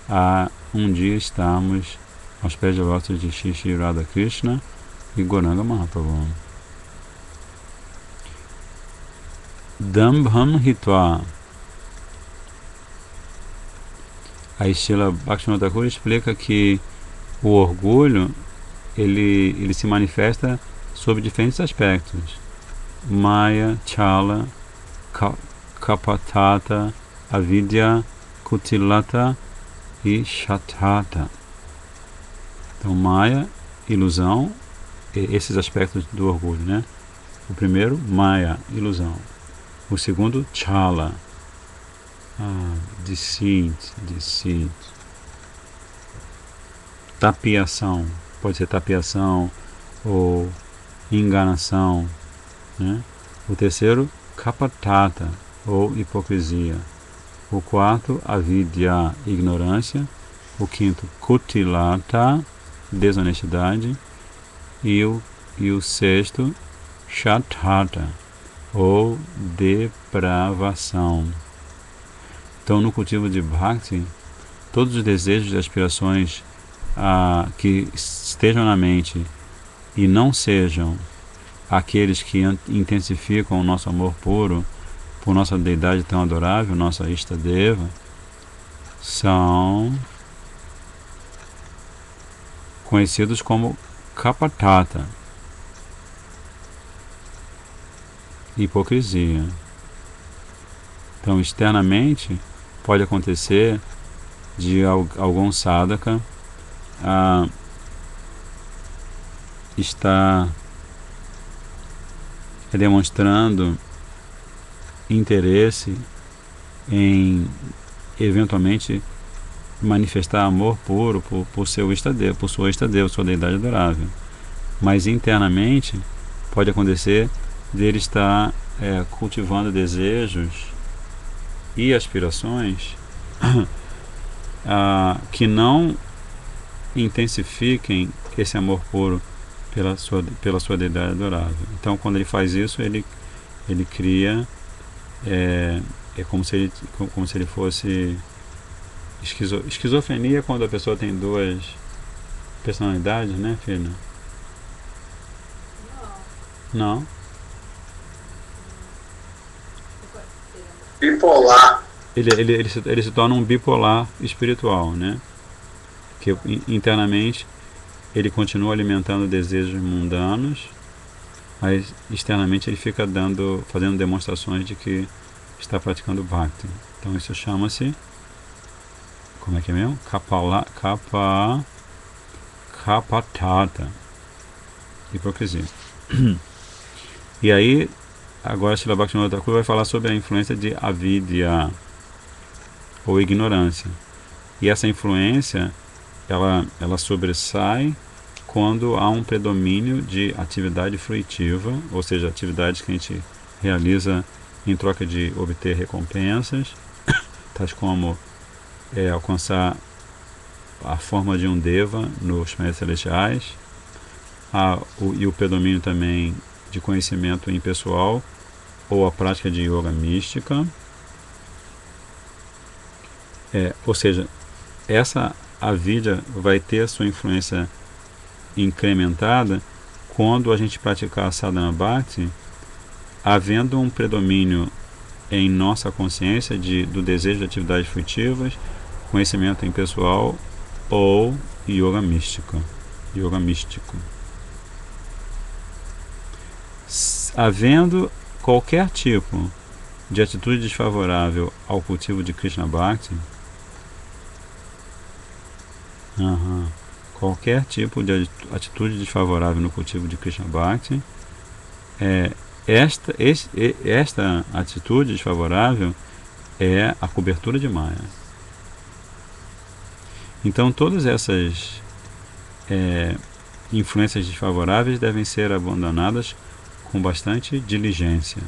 a um dia estarmos aos pés de lótus de Shri Shri Radha Krishna e Gauranga Mahaprabhu. Dambham Hitva. A Srila Bhaktivinoda Thakur explica que o orgulho ele se manifesta sob diferentes aspectos: Maya, Chala, Kapatata, Avidya, Kutilata e Shatata. Então, Maya, ilusão, esses aspectos do orgulho, né? O primeiro, Maya, ilusão. O segundo, Chala, deceit. Tapiação, pode ser tapiação ou enganação, né? O terceiro, Kapatata, ou hipocrisia. O quarto, avidya, ignorância. O quinto, kutilata, desonestidade. E o sexto, shatata, ou depravação. Então, no cultivo de Bhakti, todos os desejos e aspirações que estejam na mente e não sejam aqueles que intensificam o nosso amor puro por nossa deidade tão adorável, nossa Ishtadeva, são conhecidos como Kapatata, hipocrisia. Então, externamente, pode acontecer de algum sadhaka estar demonstrando interesse em eventualmente manifestar amor puro por seu Istadeva, por sua Istadeva, sua deidade adorável. Mas internamente pode acontecer dele estar cultivando desejos e aspirações que não intensifiquem esse amor puro pela sua deidade adorável. Então, quando ele faz isso, ele cria como se ele fosse esquizofrenia, quando a pessoa tem duas personalidades, né, filha? Não. Bipolar. Ele se torna um bipolar espiritual, né? Que internamente ele continua alimentando desejos mundanos, mas externamente ele fica fazendo demonstrações de que está praticando Bhakti. Então isso chama-se, como é que é mesmo? Kapatata, hipocrisia. E aí, agora Srila Bhaktivinoda Thakur vai falar sobre a influência de avidya, ou ignorância. E essa influência, ela sobressai quando há um predomínio de atividade fruitiva, ou seja, atividades que a gente realiza em troca de obter recompensas, tais como alcançar a forma de um deva nos planetas celestiais, e o predomínio também de conhecimento impessoal ou a prática de yoga mística. Ou seja, essa avidya vai ter a sua influência incrementada quando a gente praticar a sadhana bhakti, havendo um predomínio em nossa consciência do desejo de atividades fruitivas, conhecimento impessoal ou yoga místico. Havendo qualquer tipo de atitude desfavorável ao cultivo de Krishna Bhakti, qualquer tipo de atitude desfavorável no cultivo de Krishna Bhakti, esta atitude desfavorável é a cobertura de Maya. Então todas essas influências desfavoráveis devem ser abandonadas com bastante diligência.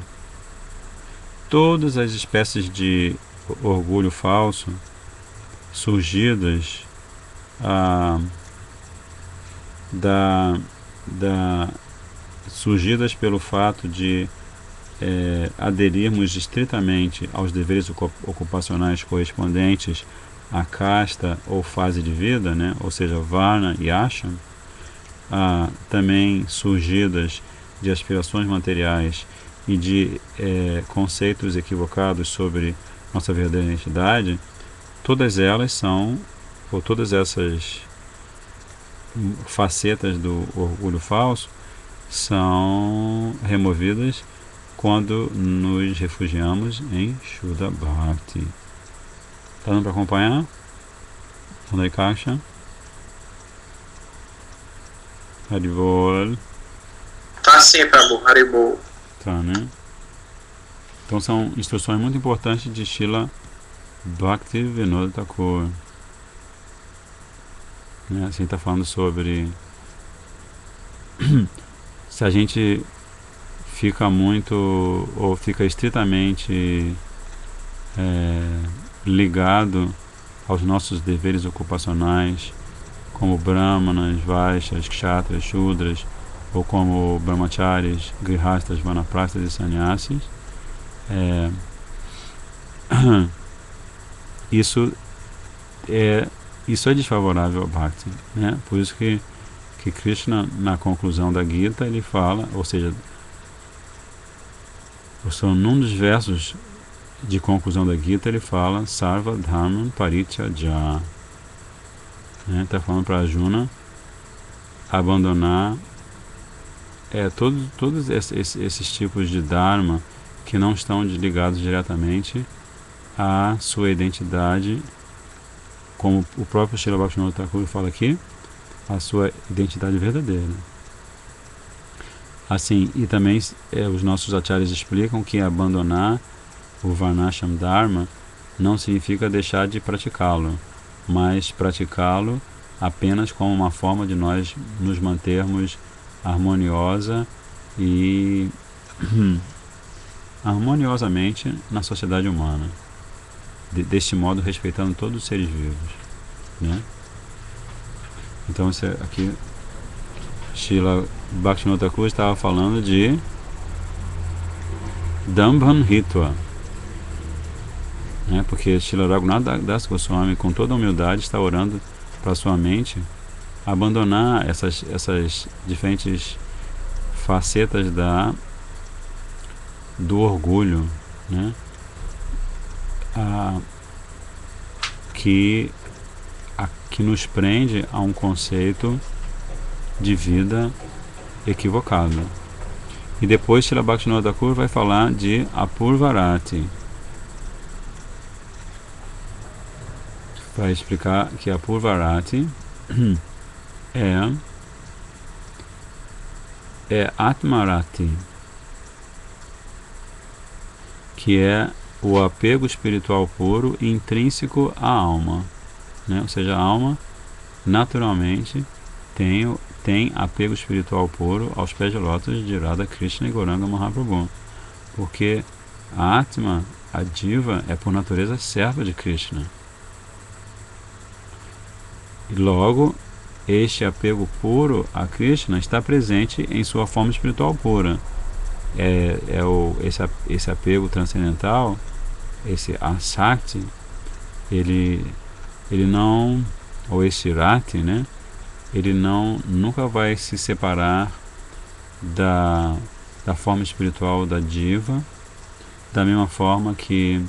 Todas as espécies de orgulho falso surgidas surgidas pelo fato de aderirmos estritamente aos deveres ocupacionais correspondentes à casta ou fase de vida, né? Ou seja, Varna e Ashram, também surgidas de aspirações materiais e de conceitos equivocados sobre nossa verdadeira identidade, todas elas são, ou todas essas facetas do orgulho falso são removidas quando nos refugiamos em Shuddha Bhakti. Tá dando para acompanhar? Andai Kaksha? Haribol. Tá sim, Prabhu. Haribol. Tá, né? Então são instruções muito importantes de Srila Bhakti Vinod Thakur. Né? Assim está falando sobre se a gente fica muito ou fica estritamente ligado aos nossos deveres ocupacionais, como brahmanas, vaixas, kshatras, shudras, ou como brahmacharis, grihastas, vanaprastas e sannyasis, isso é desfavorável ao Bhakti, né? Por isso que Krishna, na conclusão da Gita, ele fala, ou seja, num dos versos de conclusão da Gita, ele fala Sarva Dharman Parityajya, né? Está falando para Arjuna abandonar todos esses tipos de Dharma que não estão ligados diretamente à sua identidade, como o próprio Srila Bhaktivinoda Thakur fala aqui, a sua identidade verdadeira. Assim, e também os nossos acharyas explicam que abandonar o Varnashram Dharma não significa deixar de praticá-lo, mas praticá-lo apenas como uma forma de nós nos mantermos harmoniosamente na sociedade humana, deste modo respeitando todos os seres vivos, né? Então aqui Srila Bhaktivinoda Thakur estava falando de Dambhan Hitva, né? Porque Srila Raghunath Das Goswami, com toda a humildade, está orando para sua mente abandonar essas diferentes facetas do orgulho, né? Que nos prende a um conceito de vida equivocado. E depois Srila Bhaktivinoda Thakur vai falar de Apurvarati, para explicar que Apurvarati é Atmarati, que é o apego espiritual puro e intrínseco à alma, né? Ou seja, a alma naturalmente tem apego espiritual puro aos pés de lótus de Radha Krishna e Gauranga Mahaprabhu, porque a Atma, a Diva, é por natureza serva de Krishna. E logo, este apego puro a Krishna está presente em sua forma espiritual pura. Esse apego transcendental, esse asakti, ele não, ou esse rati, né? Ele nunca vai se separar da forma espiritual da diva, da mesma forma que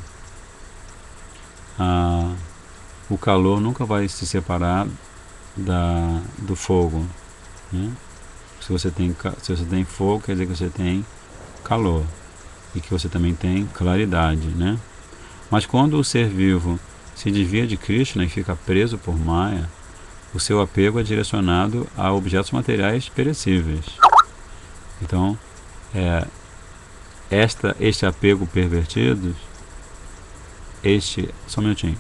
o calor nunca vai se separar do fogo, né? Se você tem fogo, quer dizer que você tem calor e que você também tem claridade, né? Mas quando o ser vivo se desvia de Krishna e fica preso por Maya, o seu apego é direcionado a objetos materiais perecíveis. Então, este apego pervertido, só um minutinho.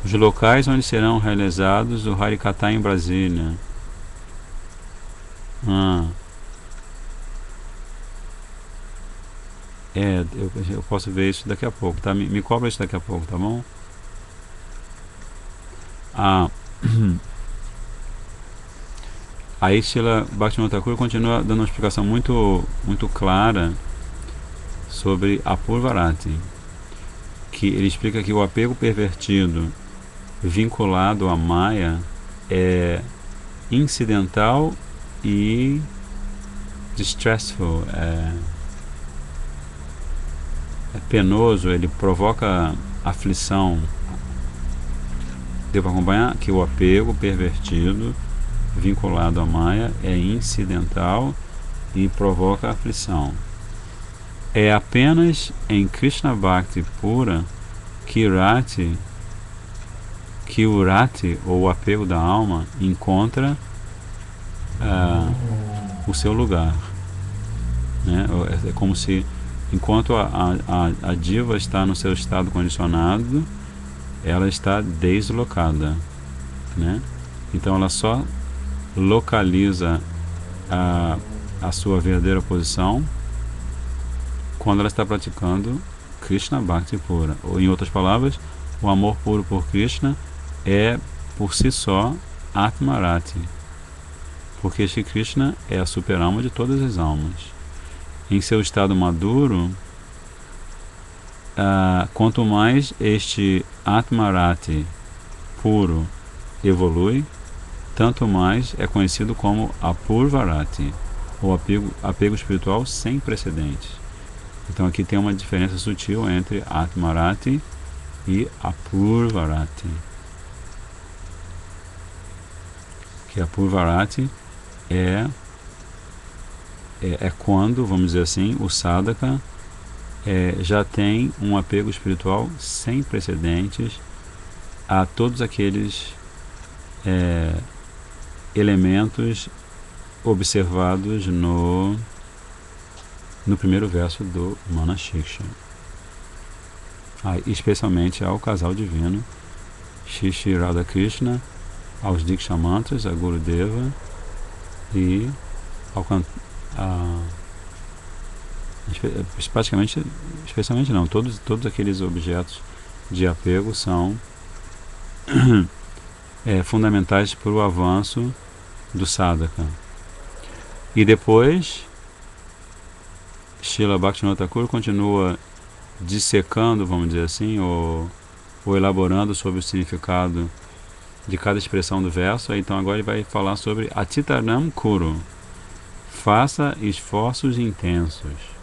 Os locais onde serão realizados o Harikatha em Brasília. Eu posso ver isso daqui a pouco, tá? Me cobra isso daqui a pouco, tá bom? a Aí Srila Bhaktivinoda Thakur continua dando uma explicação muito clara sobre a Purvarati, que ele explica que o apego pervertido vinculado à Maya é incidental e distressful, é penoso, ele provoca aflição. Deu para acompanhar que o apego pervertido vinculado à Maya é incidental e provoca aflição. É apenas em Krishna Bhakti pura que o rati, ou o apego da alma, encontra o seu lugar, né? É como se, enquanto a diva está no seu estado condicionado, ela está deslocada, né? Então ela só localiza a sua verdadeira posição quando ela está praticando Krishna Bhakti pura. Ou, em outras palavras, o amor puro por Krishna é por si só Atmarati, porque Shri Krishna é a super-alma de todas as almas. Em seu estado maduro, quanto mais este Atmarati puro evolui, tanto mais é conhecido como Apurvarati, ou apego espiritual sem precedentes. Então aqui tem uma diferença sutil entre Atmarati e Apurvarati. Que Apurvarati é quando, vamos dizer assim, o sadhaka já tem um apego espiritual sem precedentes a todos aqueles elementos observados no primeiro verso do Manashiksha, especialmente ao casal divino Shri Radhakrishna, aos Dikshamantras, a Gurudeva e especialmente não, todos aqueles objetos de apego são fundamentais para o avanço do sadhaka. E depois Srila Bhaktivinoda Thakur continua dissecando, vamos dizer assim, ou elaborando sobre o significado de cada expressão do verso. Então agora ele vai falar sobre Atitaram Kuru, faça esforços intensos.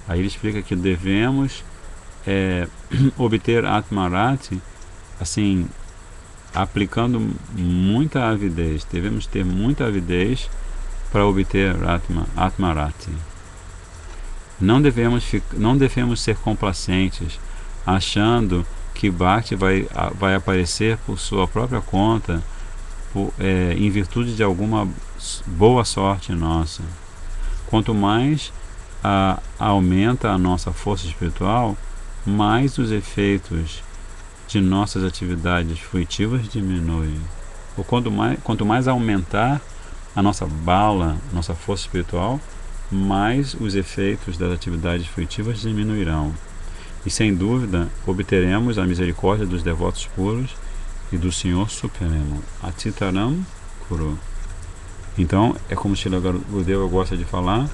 Aí ele explica que devemos obter Atmarati, assim, aplicando muita avidez. Devemos ter muita avidez para obter Atmarati. Não devemos ser complacentes, achando que Bhakti vai aparecer por sua própria conta, em virtude de alguma boa sorte nossa. Quanto mais aumenta a nossa força espiritual, mais os efeitos de nossas atividades fruitivas diminuem. Ou quanto mais aumentar a nossa bala, nossa força espiritual, mais os efeitos das atividades fruitivas diminuirão. E sem dúvida obteremos a misericórdia dos devotos puros e do Senhor Supremo. Atitaram Kuru. Então, é como Srila Gurudeva gosta de falar,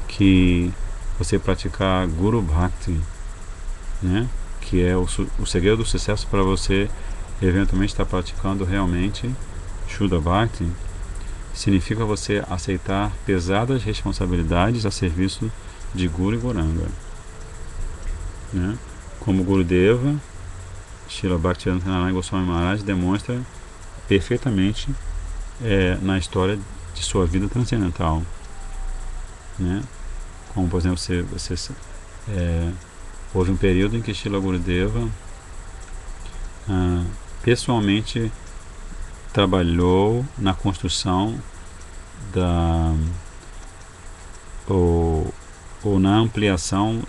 que você praticar Guru Bhakti, né? Que é o segredo do sucesso para você eventualmente estar praticando realmente Shuddha Bhakti, significa você aceitar pesadas responsabilidades a serviço de Guru e Gauranga, né? Como Gurudeva, Srila Bhaktivedanta Narayana Goswami Maharaj demonstra perfeitamente na história de sua vida transcendental, né? Como, por exemplo, houve um período em que Srila Gurudeva pessoalmente trabalhou na construção ou na ampliação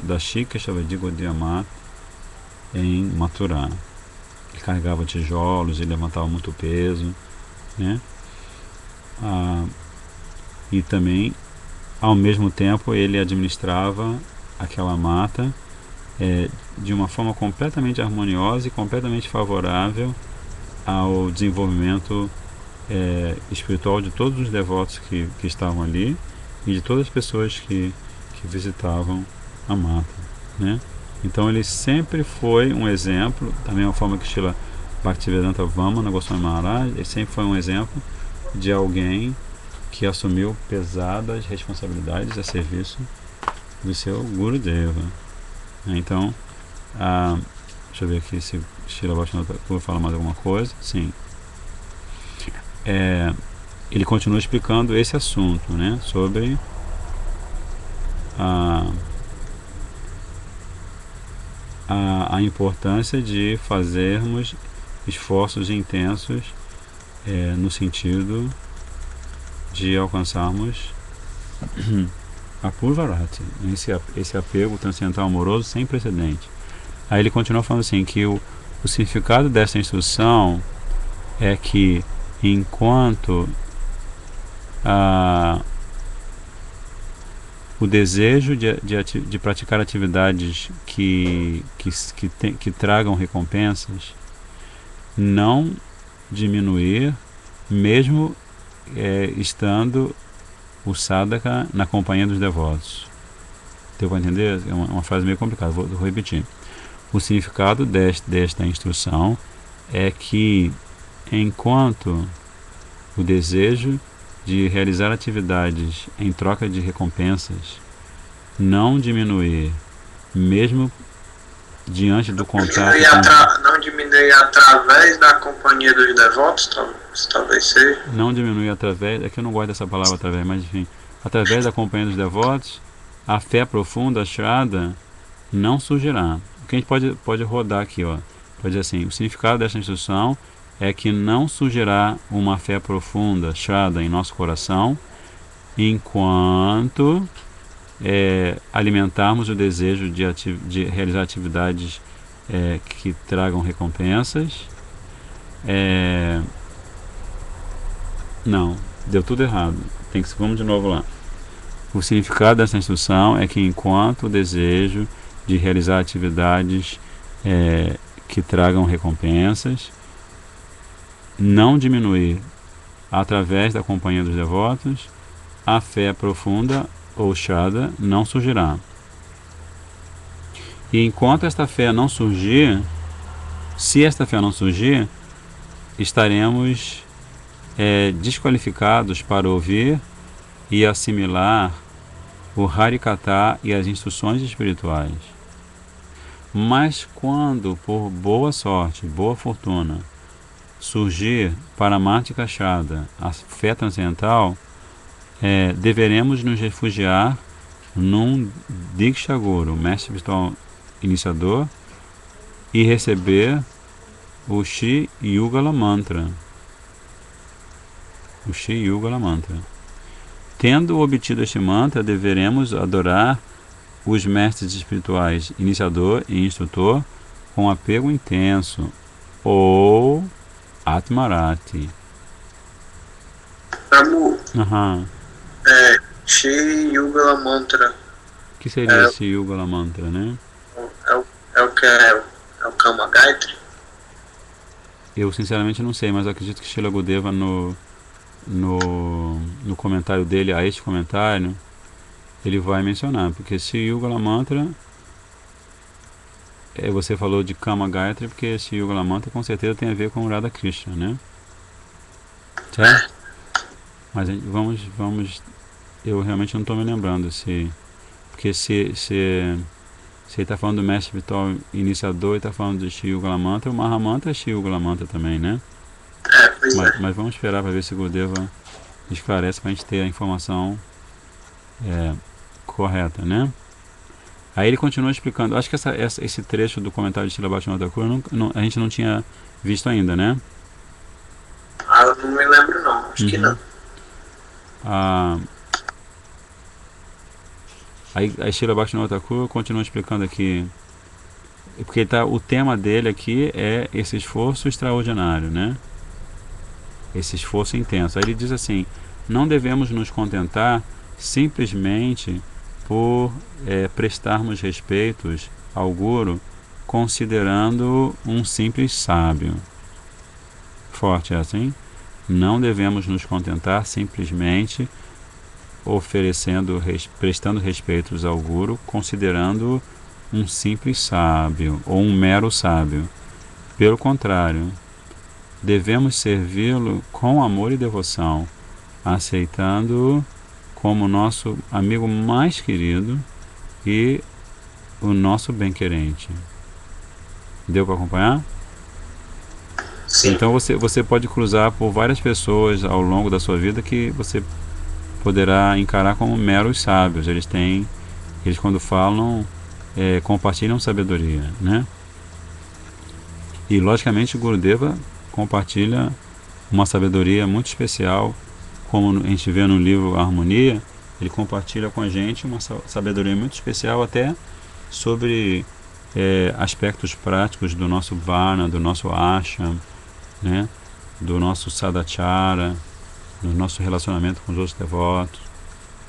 da Shri Keshavadi Gaudiya Math em Mathura. Ele carregava tijolos, ele levantava muito peso, né? E também, ao mesmo tempo, ele administrava aquela mata de uma forma completamente harmoniosa e completamente favorável ao desenvolvimento espiritual de todos os devotos que estavam ali e de todas as pessoas que visitavam a mata, né? Então ele sempre foi um exemplo, da mesma forma que Srila Bhaktivedanta Vamana Goswami Maharaj, ele sempre foi um exemplo de alguém que assumiu pesadas responsabilidades a serviço do seu Gurudeva. Então, deixa eu ver aqui se Srila Bhaktivinoda Thakur fala mais alguma coisa. Sim. Ele continua explicando esse assunto, né, sobre a importância de fazermos esforços intensos no sentido de alcançarmos a Purvarati, esse apego transcendental amoroso sem precedente. Aí ele continua falando assim, que o significado dessa instrução é que enquanto o desejo de praticar atividades que tragam recompensas não diminuir, mesmo estando o sadhaka na companhia dos devotos. Deu para entender? É uma frase meio complicada, vou repetir. O significado desta instrução é que enquanto o desejo de realizar atividades em troca de recompensas não diminuir, mesmo diante do contato não diminui através da companhia dos devotos, talvez seja. Não diminui através, é que eu não gosto dessa palavra através, mas enfim, através da companhia dos devotos, a fé profunda, a Shraddha, não surgirá. O que a gente pode rodar aqui, ó, pode dizer assim, o significado dessa instrução é que não surgirá uma fé profunda, Shraddha, em nosso coração, enquanto alimentarmos o desejo de realizar atividades que tragam recompensas. Não, deu tudo errado. Vamos de novo lá. O significado dessa instrução é que enquanto o desejo de realizar atividades que tragam recompensas não diminuir através da companhia dos devotos, a fé profunda ou Shraddha não surgirá. E enquanto esta fé não surgir, se esta fé não surgir, estaremos desqualificados para ouvir e assimilar o Harikatha e as instruções espirituais. Mas quando, por boa sorte, boa fortuna, surgir para Martika Shraddha a fé transcendental, deveremos nos refugiar num Diksha Guru, mestre espiritual iniciador, e receber o Shri Yugala Mantra. O Shri Yugala Mantra. Tendo obtido este mantra, deveremos adorar os mestres espirituais iniciador e instrutor com apego intenso, ou Atmarati. Prabhu, Aham. Shri Yugala Mantra. O que seria esse Yugala Mantra, né? É o que é o Kama Gayatri? Eu sinceramente não sei, mas acredito que Srila Gudeva no comentário dele a este comentário, ele vai mencionar, porque esse Yugala Mantra, você falou de Kama Gayatri, porque esse Yugala Mantra com certeza tem a ver com o Radha Krishna, né? Certo? Mas vamos, eu realmente não estou me lembrando porque se ele está falando do mestre espiritual iniciador, ele está falando do Shri Yugala Mantra, o Mahamantra é Shri Yugala Mantra também, né? Mas vamos esperar para ver se o Gurudeva esclarece para a gente ter a informação correta, né? Aí ele continua explicando. Acho que esse trecho do comentário de Srila Bhaktivinoda Thakur a gente não tinha visto ainda, né? Eu não me lembro não, acho que não. Aí Srila Bhaktivinoda Thakur continua explicando aqui, porque o tema dele aqui é esse esforço extraordinário, né? Esse esforço intenso. Aí ele diz assim: não devemos nos contentar simplesmente por prestarmos respeitos ao Guru considerando um simples sábio. Forte essa, hein? Não devemos nos contentar simplesmente prestando respeitos ao Guru, considerando um simples sábio ou um mero sábio. Pelo contrário, devemos servi-lo com amor e devoção, aceitando-o como nosso amigo mais querido e o nosso bem-querente. Deu para acompanhar? Sim. Então você pode cruzar por várias pessoas ao longo da sua vida que você poderá encarar como meros sábios. Eles quando falam, compartilham sabedoria, né? E logicamente Gurudeva compartilha uma sabedoria muito especial, como a gente vê no livro Harmonia. Ele compartilha com a gente uma sabedoria muito especial até sobre aspectos práticos do nosso varna, do nosso ashram, né? Do nosso sadachara, do nosso relacionamento com os outros devotos,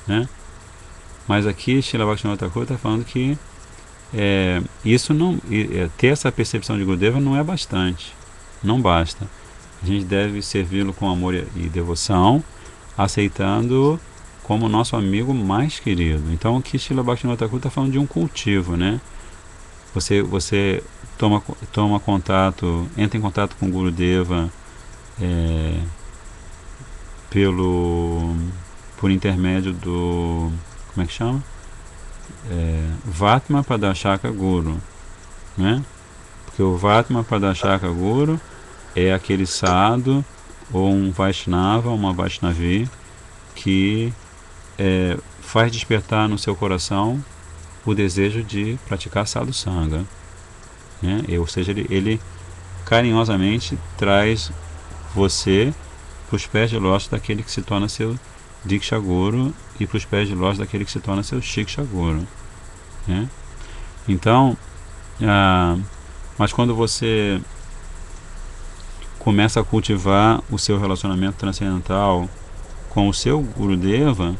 né? Mas aqui Srila Bhaktivinoda Thakur está falando que ter essa percepção de Gurudeva não é bastante, não basta. A gente deve servi-lo com amor e devoção, aceitando como nosso amigo mais querido. Então aqui Srila Bhaktivinoda Thakur está falando de um cultivo, né? Você toma contato, entra em contato com Gurudeva por intermédio do, como é que chama? Vatma Padashaka Guru, né? Porque o Vatma Padashaka Guru é aquele sadhu ou um Vaishnava, uma Vaishnavi que faz despertar no seu coração o desejo de praticar sadhu sangha, né? Ou seja, ele carinhosamente traz você para os pés de lótus daquele que se torna seu Diksha Guru e para os pés de lótus daquele que se torna seu Shiksha Guru, né? Então, mas quando você começa a cultivar o seu relacionamento transcendental com o seu Gurudeva,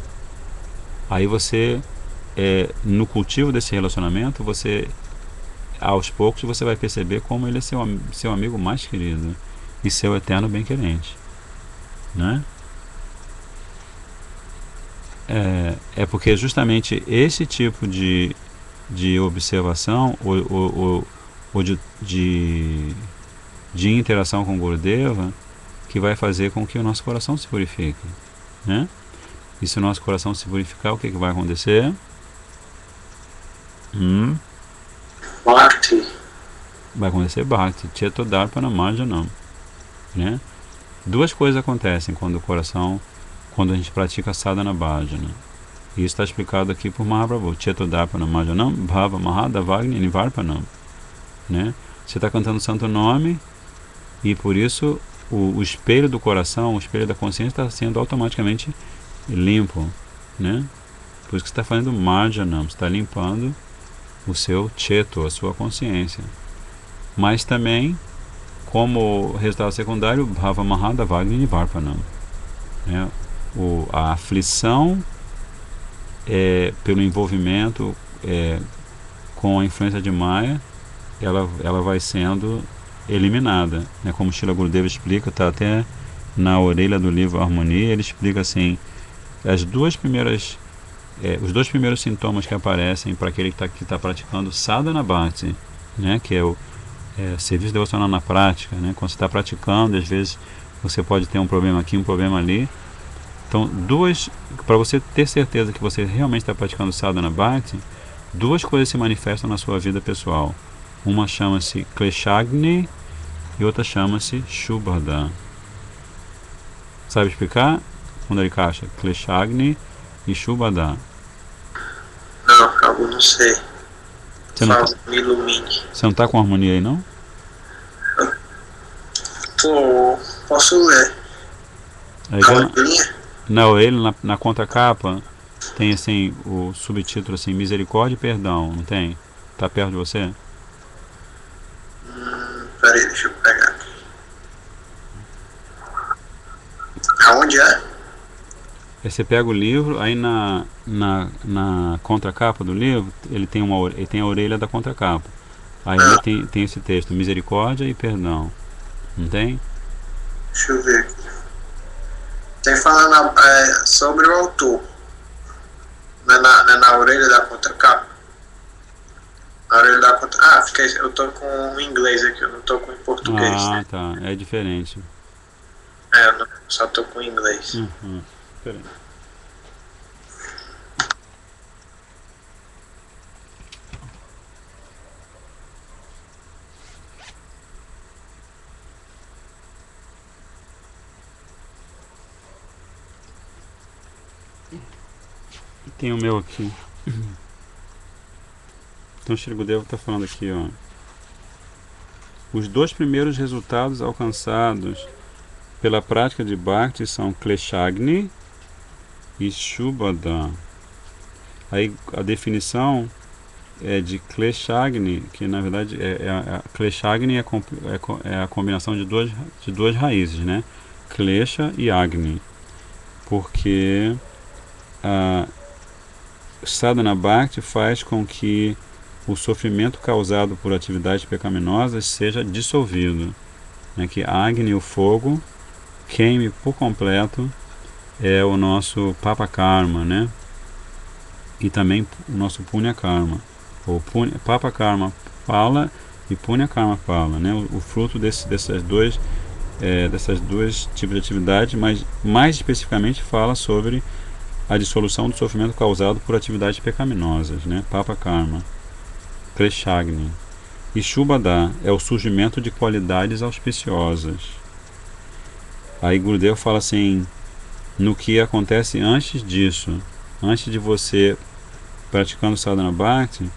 aí você, no cultivo desse relacionamento, aos poucos você vai perceber como ele é seu amigo mais querido e seu eterno bem-querente, né? É porque justamente esse tipo de observação ou de interação com o Gurudeva que vai fazer com que o nosso coração se purifique, né? E se o nosso coração se purificar, o que vai acontecer? Bhakti. Vai acontecer Bhakti, Chetodarpana Marjanam, né? Duas coisas acontecem quando a gente pratica Sadhana Bhajana. Isso está explicado aqui por Mahaprabhu. Chetodarpana Marjanam Bhava Mahadavagni Nivarpanam, né? Você está cantando o santo nome e por isso o espelho do coração, o espelho da consciência está sendo automaticamente limpo, né? Por isso que você está fazendo Marjanam, você está limpando o seu Cheto, a sua consciência. Mas também, como resultado secundário, Bhava Mahadavagni Nivarpanam, né? A aflição pelo envolvimento com a influência de Maya, ela vai sendo eliminada, né? Como Srila Gurudeva explica, está até na orelha do livro Harmonia, ele explica assim, os dois primeiros sintomas que aparecem para aquele que está praticando Sadhana Bhakti, né? Que é o serviço devocional na prática, né? Quando você está praticando, às vezes você pode ter um problema aqui, um problema ali. Então, para você ter certeza que você realmente está praticando Sadhana Bhakti, duas coisas se manifestam na sua vida pessoal. Uma chama-se Kleshagni e outra chama-se Shubhada. Sabe explicar? Pundarikasha, Kleshagni e Shubhada. Não, Cabo, não sei. Me ilumine. Você não está com harmonia aí, não? Posso ler. Aí na orelha, na contracapa, tem assim o subtítulo assim, Misericórdia e Perdão, não tem? Tá perto de você? Peraí, deixa eu pegar aqui. Aonde é? Aí você pega o livro, aí na contracapa do livro, ele tem a orelha da contracapa. Aí Ah, tem esse texto, misericórdia e perdão. Não tem? deixa eu ver. Tem falando sobre o autor. Não é na orelha da contracapa? Na orelha da contracapa. Ah, eu tô com o inglês aqui, eu não tô com o português, Ah, né? tá. É diferente. Eu só tô com o inglês. Uhum. Peraí. Tem o meu aqui. Então, Shri Gurudeva está falando aqui, ó. Os dois primeiros resultados alcançados pela prática de Bhakti são Kleshagni e Shubhada. Aí a definição é de Kleshagni, que na verdade Kleshagni é a combinação de duas raízes, né? Klesha e Agni. Porque a Sadhana Bhakti faz com que o sofrimento causado por atividades pecaminosas seja dissolvido, né? Que Agni, o fogo, queime por completo o nosso Papa Karma, né? E também o nosso Punya Karma. O Papa Karma fala e Punya Karma fala, né? O fruto dessas duas tipos de atividade, mas mais especificamente fala sobre a dissolução do sofrimento causado por atividades pecaminosas, né? Papa Karma, Kleshagni. E Shubhada é o surgimento de qualidades auspiciosas. Aí Gurudev fala assim, no que acontece antes disso, antes de você praticando Sadhana Bhakti,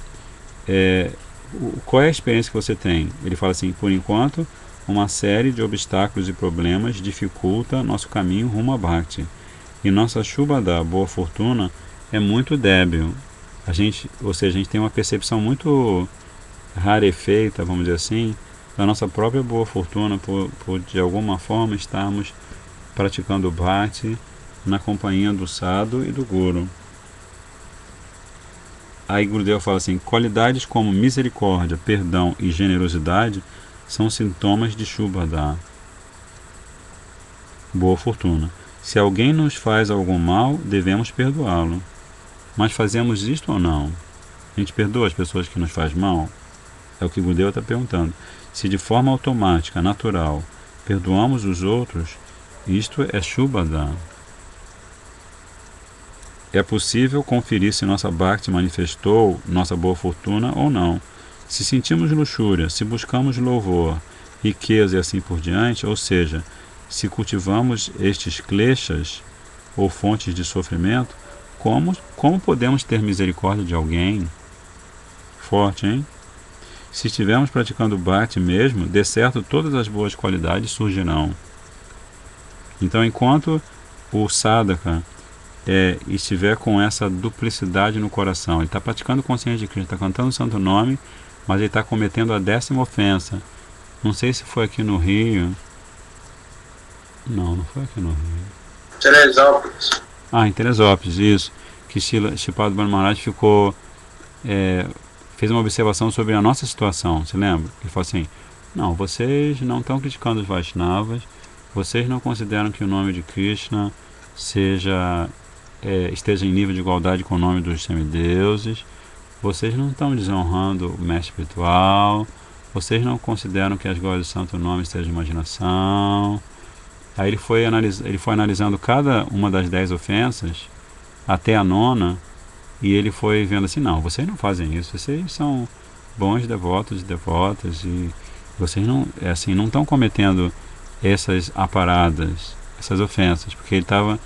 qual é a experiência que você tem? Ele fala assim, por enquanto, uma série de obstáculos e problemas dificulta nosso caminho rumo a Bhakti. E nossa Shubhada, boa fortuna, é muito débil. A gente tem uma percepção muito rarefeita, vamos dizer assim, da nossa própria boa fortuna por de alguma forma estarmos praticando Bhakti na companhia do Sadhu e do Guru. Aí Gurudev fala assim, qualidades como misericórdia, perdão e generosidade são sintomas de Shubhada, boa fortuna. Se alguém nos faz algum mal, devemos perdoá-lo. Mas fazemos isto ou não? A gente perdoa as pessoas que nos fazem mal? É o que Gurudev está perguntando. Se de forma automática, natural, perdoamos os outros, isto é Shubhada. É possível conferir se nossa Bhakti manifestou nossa boa fortuna ou não. Se sentimos luxúria, se buscamos louvor, riqueza e assim por diante, ou seja, se cultivamos estes kleshas ou fontes de sofrimento, como podemos ter misericórdia de alguém? Forte, hein? Se estivermos praticando Bhakti mesmo, de certo todas as boas qualidades surgirão. Então, enquanto o sadhaka estiver com essa duplicidade no coração, ele está praticando consciência de Krishna, está cantando o santo nome, mas ele está cometendo a 10ª ofensa. Não sei se foi aqui no Rio. Não foi aqui no Rio. Teresópolis. Em Teresópolis, isso. Que Sripad Maharaj ficou... fez uma observação sobre a nossa situação, se lembra? Ele falou assim, não, vocês não estão criticando os Vaishnavas, vocês não consideram que o nome de Krishna esteja em nível de igualdade com o nome dos semideuses, vocês não estão desonrando o mestre espiritual, vocês não consideram que as glórias do santo nome estejam imaginação. Aí ele foi analisando cada uma das 10 ofensas até a 9ª, e ele foi vendo assim, não, vocês não fazem isso, vocês são bons devotos e devotas, e vocês não estão cometendo essas aparadas, essas ofensas, porque ele estava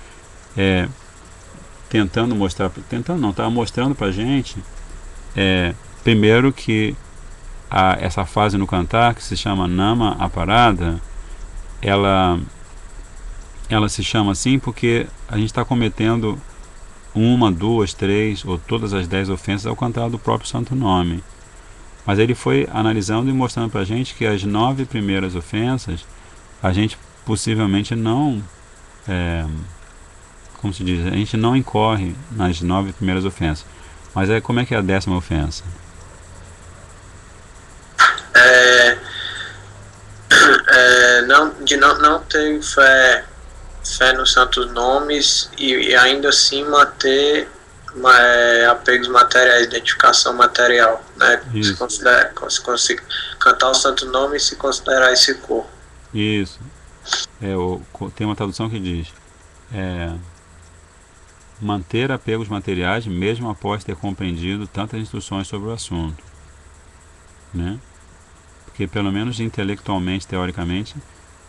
estava mostrando para a gente, primeiro que essa fase no cantar, que se chama Nama Aparada, ela se chama assim porque a gente está cometendo 1, 2, 3 ou todas as 10 ofensas ao cantar do próprio santo nome. Mas ele foi analisando e mostrando para a gente que as 9 primeiras ofensas a gente possivelmente não como se diz, a gente não incorre nas 9 primeiras ofensas. Mas aí como é que é a 10ª ofensa? Não ter fé nos santos nomes e ainda assim manter apegos materiais, identificação material, né? Se cantar o santo nome e se considerar esse corpo. Isso. Tem uma tradução que diz manter apegos materiais mesmo após ter compreendido tantas instruções sobre o assunto, né? Porque pelo menos intelectualmente, teoricamente,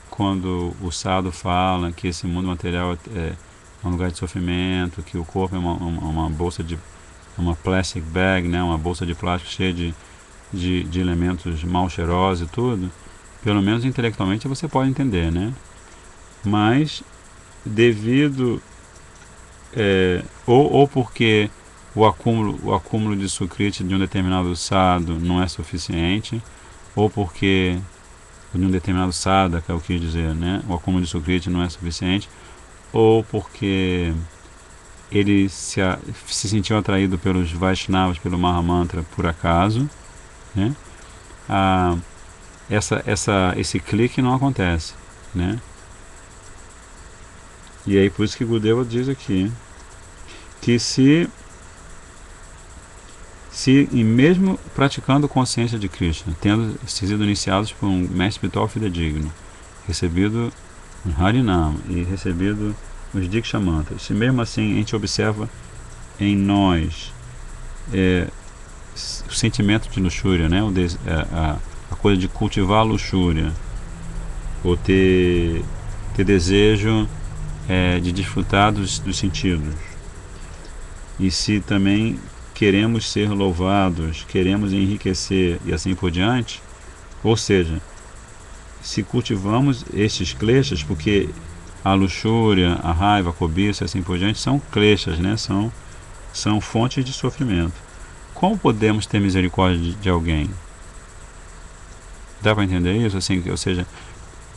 quando o Sadhu fala que esse mundo material é um lugar de sofrimento, que o corpo é uma bolsa de uma plastic bag, né, uma bolsa de plástico cheia de elementos mal cheirosos e tudo, pelo menos intelectualmente você pode entender, né? Mas devido ou porque o acúmulo de sukriti de um determinado sadhu não é suficiente, ou porque de um determinado sadhaka, eu quis dizer, né? O acúmulo de sukriti não é suficiente, ou porque ele se sentiu atraído pelos Vaishnavas, pelo Mahamantra por acaso, né? Esse clique não acontece, né? E aí por isso que Gurudeva diz aqui que se e mesmo praticando consciência de Krishna, tendo sido iniciados por um mestre espiritual fidedigno, recebido o Harinama e recebido os Diksha Mantras, se mesmo assim a gente observa em nós o sentimento de luxúria, né? A coisa de cultivar a luxúria, ou ter desejo de desfrutar dos sentidos, e se também queremos ser louvados, queremos enriquecer e assim por diante, ou seja, se cultivamos estes kleshas, porque a luxúria, a raiva, a cobiça e assim por diante são kleshas, né? São fontes de sofrimento. Como podemos ter misericórdia de alguém? Dá para entender isso? Assim, ou seja,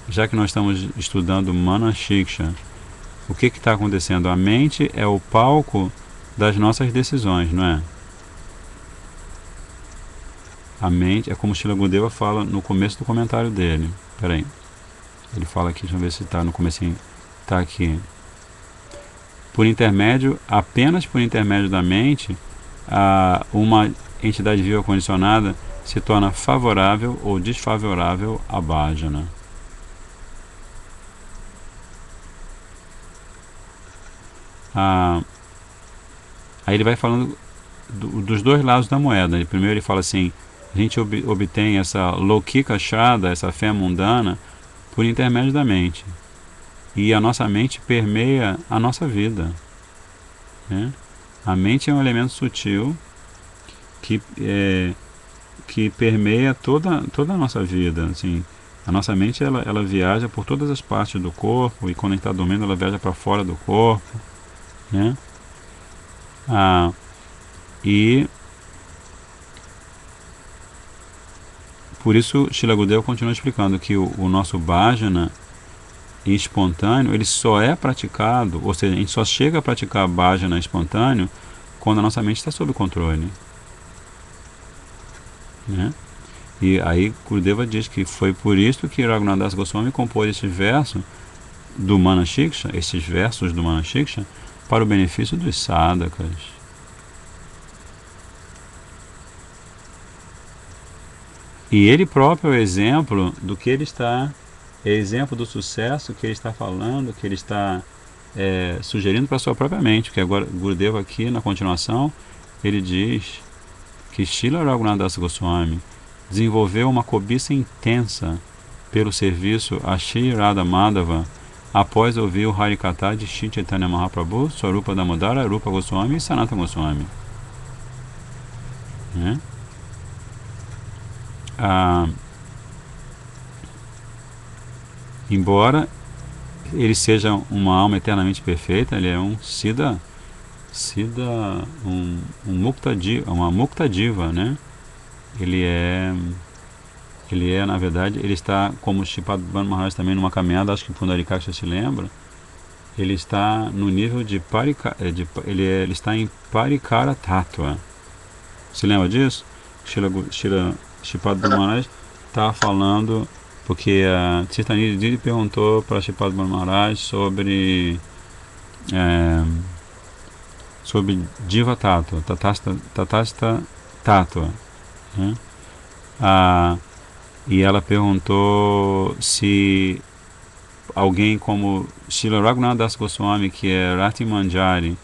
já que nós estamos estudando Manashiksha, o que está acontecendo? A mente é o palco das nossas decisões, não é? A mente é como Srila Gurudeva fala no começo do comentário dele. Peraí, ele fala aqui, deixa eu ver se está no comecinho. Está aqui. Apenas por intermédio da mente, uma entidade viva condicionada se torna favorável ou desfavorável à bhajana. Aí ele vai falando dos dois lados da moeda. Primeiro ele fala assim, a gente obtém essa lokika shraddha, essa fé mundana, por intermédio da mente. E a nossa mente permeia a nossa vida, né? A mente é um elemento sutil que permeia toda a nossa vida. Assim, a nossa mente ela viaja por todas as partes do corpo, e quando a gente está dormindo ela viaja para fora do corpo, né? E por isso Srila Gurudeva continua explicando que o nosso bhajana espontâneo, ele só é praticado, ou seja, a gente só chega a praticar bhajana espontâneo quando a nossa mente está sob controle, né? E aí Gurudeva diz que foi por isso que Raghunath Das Goswami compôs esse verso do Manashiksha, esses versos do Manashiksha, para o benefício dos sadhakas. E ele próprio é o exemplo do que ele está, exemplo do sucesso que ele está falando, que ele está sugerindo para a sua própria mente, porque agora Gurudeva aqui na continuação, ele diz que Srila Raghunath Das Goswami desenvolveu uma cobiça intensa pelo serviço a Shri Radha Madhava após ouvir o Harikatha de Shri Chaitanya Mahaprabhu, Swarupa Damodara, Rupa Goswami e Sanatana Goswami, né? Embora ele seja uma alma eternamente perfeita, ele é um Siddha, uma Mukta Diva, né? Ele é, na verdade, ele está, como Shripad Bhanu Maharaj também numa caminhada, acho que Pundarikaksha se lembra, ele está no nível de ele está em Parikara Tattva. Você lembra disso? Shripad Maharaj está falando, porque a Chaitanya perguntou para Shripad Maharaj sobre Jiva Tattva, Tatasta Tattva, né? E ela perguntou se alguém como Srila Raghunath Das Goswami, que é Rati Manjari,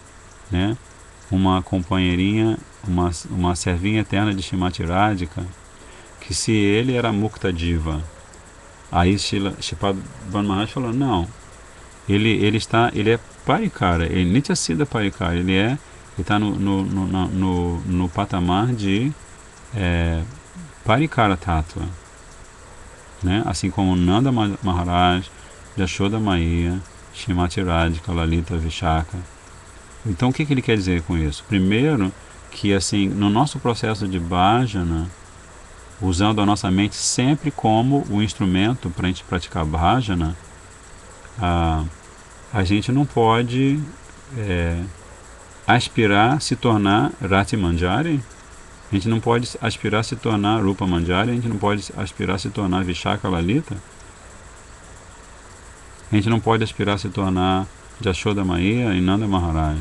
né? Uma companheirinha, uma servinha eterna de Shrimati Radhika, que se ele era Mukta Diva. Aí Shripad Maharaj falou, não, ele é Parikara, ele Nitya Siddha Parikara, ele está no patamar de Parikara Tattva, né? Assim como Nanda Maharaj, Yashoda Maiya, Shrimati Radhika, Lalita Vishaka. Então o que ele quer dizer com isso? Primeiro, que assim, no nosso processo de bhajana, usando a nossa mente sempre como o instrumento para a gente praticar bhajana, a gente não pode aspirar se tornar Rati Manjari, a gente não pode aspirar se tornar Rupa Manjari, a gente não pode aspirar se tornar Vishaka Lalita, a gente não pode aspirar se tornar Yashoda Maiya e Nanda Maharaj.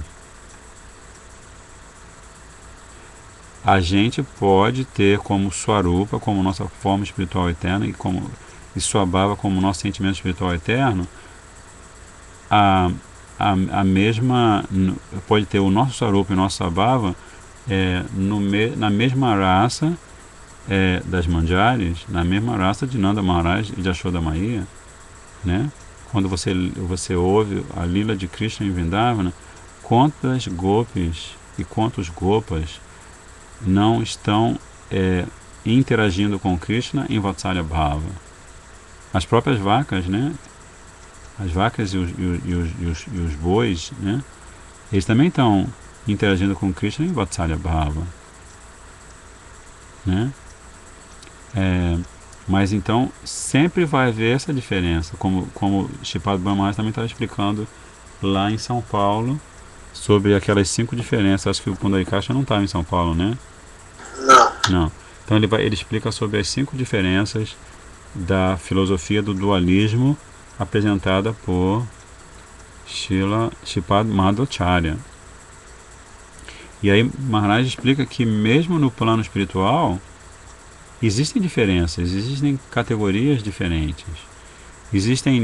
A gente pode ter como Swarupa, como nossa forma espiritual eterna, e Swabhava como nosso sentimento espiritual eterno, a mesma, pode ter o nosso Swarupa e o nosso Swabhava na mesma raça das Manjaris, na mesma raça de Nanda Maharaj e de Yashoda Maiya, né? Quando você ouve a Lila de Krishna em Vrindavana, quantas gopis e quantos gopas não estão interagindo com Krishna em Vatsalya Bhava. As próprias vacas, né? As vacas e os bois, né? Eles também estão interagindo com Krishna em Vatsalya Bhava, né? Mas então sempre vai haver essa diferença, como Shripad Maharaj também estava explicando lá em São Paulo, sobre aquelas 5 diferenças. Acho que o Pundarikasha não estava em São Paulo, né? Não. Então ele explica sobre as 5 diferenças da filosofia do dualismo apresentada por Shripad Madhvacharya. E aí Maharaj explica que mesmo no plano espiritual existem diferenças, existem categorias diferentes, existem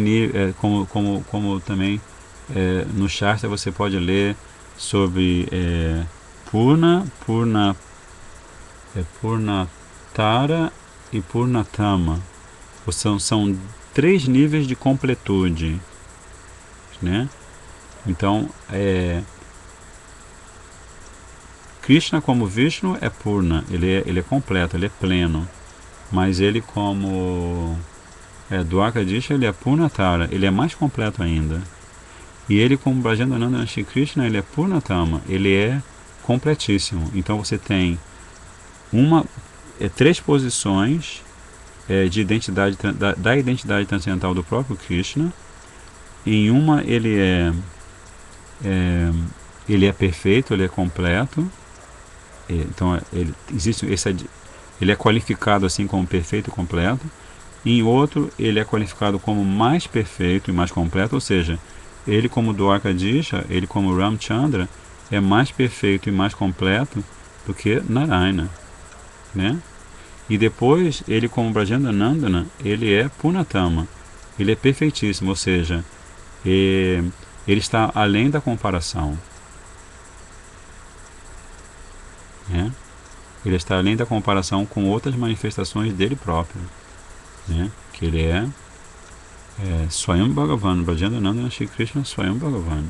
como também no Shastra você pode ler sobre Purnatara e Purnatama. São 3 níveis de completude, né? Então, Krishna como Vishnu é Purna, ele é completo, ele é pleno, mas ele como Dwarkadisha, ele é Purnatara, ele é mais completo ainda. E ele como Brajendananda Shri Krishna, ele é Purnatama, ele é completíssimo. Então você tem 3 posições de identidade da identidade transcendental do próprio Krishna. Em uma ele é perfeito, ele é completo. Então ele é qualificado assim como perfeito e completo. Em outro ele é qualificado como mais perfeito e mais completo, ou seja, ele como Dwarkadisha, ele como Ramchandra é mais perfeito e mais completo do que Narayana, né? E depois ele como Brajendanandana, ele é Purnatama, ele é perfeitíssimo, ou seja, ele está além da comparação, né? Ele está além da comparação com outras manifestações dele próprio, né? Que ele é Swayam Bhagavan, Brajendananda Shri Krishna Swayam Bhagavan.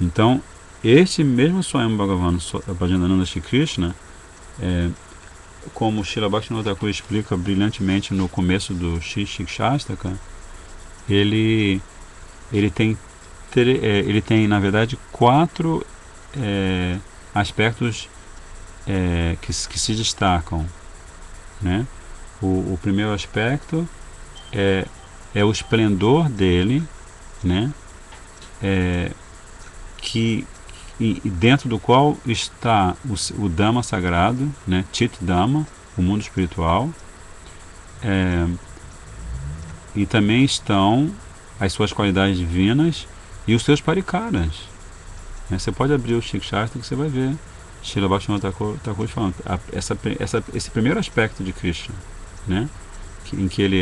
Então, este mesmo Swayam Bhagavan, Brajendananda Shri Krishna, como Srila Bhaktivinoda Thakur explica brilhantemente no começo do Shri Shikshastaka, ele tem na verdade 4 aspectos que se destacam, né? O primeiro aspecto é é o esplendor dele, né? E dentro do qual está o Dhamma sagrado, né? Chit Dhamma, o mundo espiritual, e também estão as suas qualidades divinas e os seus parikaras. Você pode abrir o Shikshastra que você vai ver Srila Bhaktivinoda Thakur falando esse primeiro aspecto de Krishna, né? Em que ele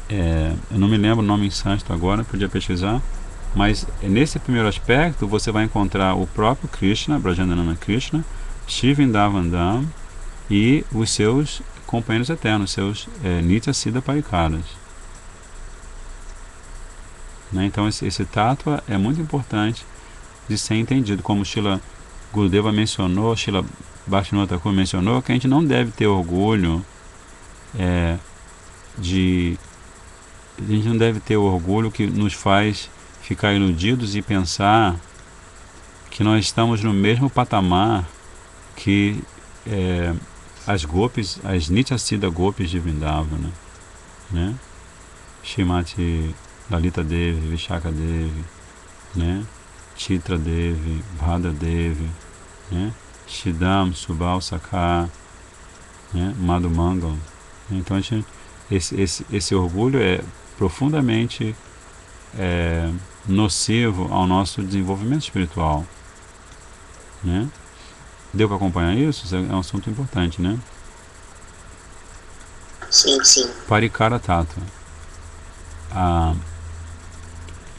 eu não me lembro o nome em sânscrito agora, podia pesquisar, mas nesse primeiro aspecto você vai encontrar o próprio Krishna, Brajandanana Krishna, Shivindavandam e os seus companheiros eternos, seus Nitya Siddha Parikaras. Né? Então esse tattva é muito importante de ser entendido, como Srila Gurudeva mencionou, Srila Bhaktivinoda Thakur mencionou, que a gente não deve ter orgulho a gente não deve ter o orgulho que nos faz ficar iludidos e pensar que nós estamos no mesmo patamar que as gopis, as Nitya Siddha gopis de Vrindavana, né? Shrimati Lalita Devi, Vishaka Devi, né? Chitra Devi, Bhadra Devi, né? Shidam, Subal Sakha, né? Madhu Mangal. Então esse orgulho é profundamente nocivo ao nosso desenvolvimento espiritual, né? Deu para acompanhar isso? Isso é um assunto importante, né? Sim, sim. Parikara Tattva.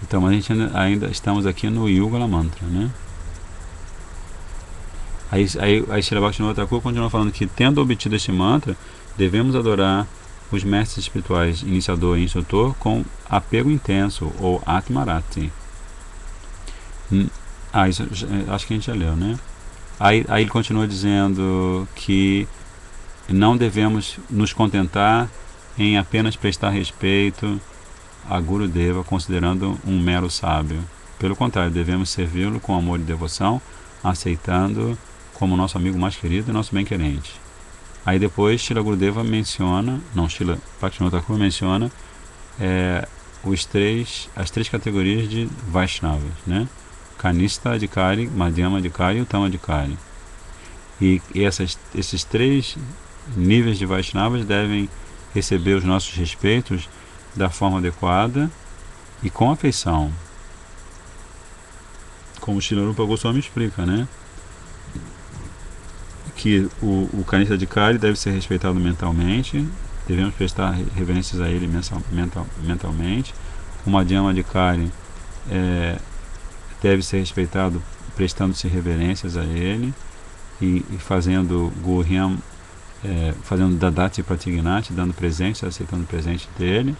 Então a gente ainda estamos aqui no Yugala Mantra, né? Aí Srila Bhaktivinoda Thakur continua falando que, tendo obtido este mantra, devemos adorar os mestres espirituais, iniciador e instrutor, com apego intenso, ou Atmarati. Isso acho que a gente já leu, né? Aí ele continua dizendo que não devemos nos contentar em apenas prestar respeito a Gurudeva, considerando um mero sábio. Pelo contrário, devemos servi-lo com amor e devoção, aceitando como nosso amigo mais querido e nosso bem-querente. Aí depois Srila Gurudeva menciona, Srila Bhaktivinoda Thakur menciona as três categorias de Vaishnavas, né? Kanista Adhikari, Madhyama Adhikari e Uttama Adhikari. E esses três níveis de Vaishnavas devem receber os nossos respeitos da forma adequada e com afeição. Como Srila Rupa Goswami explica, né? Que o Kanista Adhikari deve ser respeitado mentalmente, devemos prestar reverências a ele mentalmente. O Madhyama Adhikari deve ser respeitado prestando-se reverências a ele e fazendo Gurhyam, fazendo Dadati Pratignati, dando presentes, aceitando o presente dele.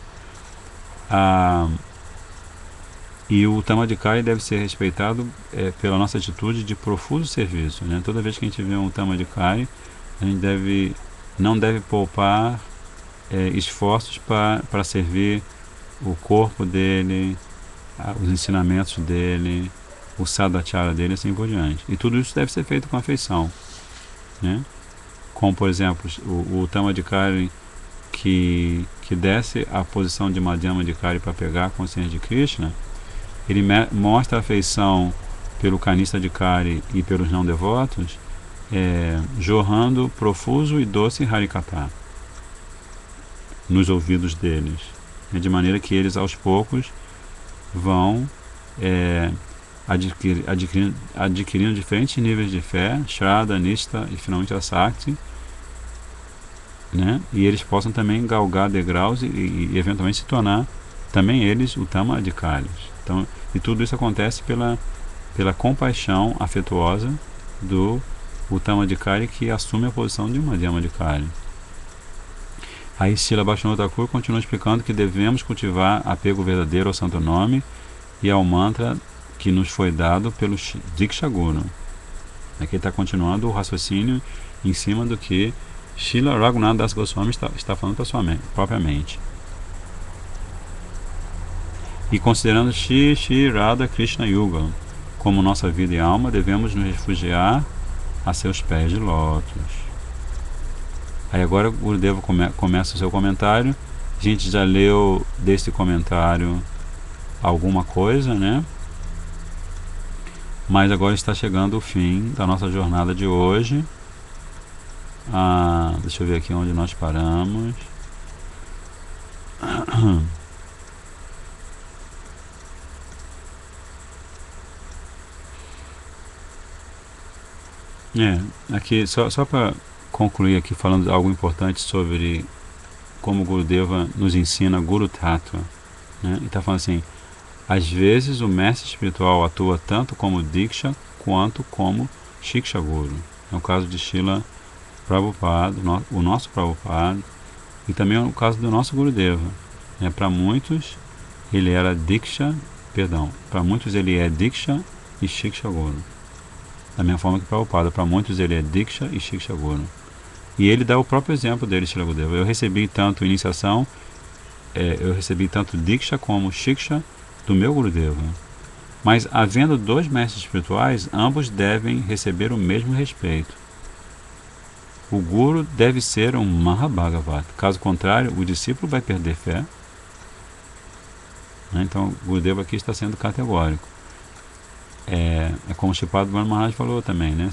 E o Tamadikari deve ser respeitado pela nossa atitude de profuso serviço, né? Toda vez que a gente vê um Tamadikari, a gente não deve poupar esforços para servir o corpo dele, os ensinamentos dele, o sadachara dele, assim por diante. E tudo isso deve ser feito com afeição, né? Como, por exemplo, o Tamadikari que desce a posição de Madhyama Adhikari para pegar a consciência de Krishna, ele mostra afeição pelo Kanista Adhikari e pelos não devotos, jorrando profuso e doce Harikatha nos ouvidos deles, de maneira que eles aos poucos vão adquirindo diferentes níveis de fé, Shraddha, Nishta e finalmente a Sakti, né? E eles possam também galgar degraus e eventualmente se tornar também eles Uttama Adhikaris. Então, e tudo isso acontece pela compaixão afetuosa do Uttama Adhikari, que assume a posição de Madhyama Adhikari. Aí Srila Bhaktivinoda Thakur continua explicando que devemos cultivar apego verdadeiro ao Santo Nome e ao mantra que nos foi dado pelo Diksha Guru. Aqui está continuando o raciocínio em cima do que Srila Raghunath Das Goswami está falando para sua própria mente. E considerando Shri Radha Krishna Yuga como nossa vida e alma, devemos nos refugiar a seus pés de lótus. Aí agora o Gurudeva começa o seu comentário A gente já leu desse comentário alguma coisa, né? Mas agora está chegando o fim da nossa jornada de hoje. Deixa eu ver aqui onde nós paramos. Aqui só para concluir aqui falando algo importante sobre como Gurudeva nos ensina Guru Tattva, né? Ele está falando assim: às vezes o mestre espiritual atua tanto como Diksha quanto como Shiksha Guru. É o caso de Srila Prabhupada, o nosso Prabhupada, e também é o caso do nosso Gurudeva. Para muitos ele era Diksha, para muitos ele é Diksha e Shiksha Guru. Da mesma forma que Prabhupada, para muitos ele é Diksha e Shiksha Guru. E ele dá o próprio exemplo dele, Srila Gurudeva. Eu recebi tanto iniciação, eu recebi tanto Diksha como Shiksha do meu Gurudeva. Mas, havendo dois mestres espirituais, ambos devem receber o mesmo respeito. O Guru deve ser um Mahabhagavat. Caso contrário, o discípulo vai perder fé. Então, o Gurudeva aqui está sendo categórico. É como o Shripad Brahma Maharaj falou também, né?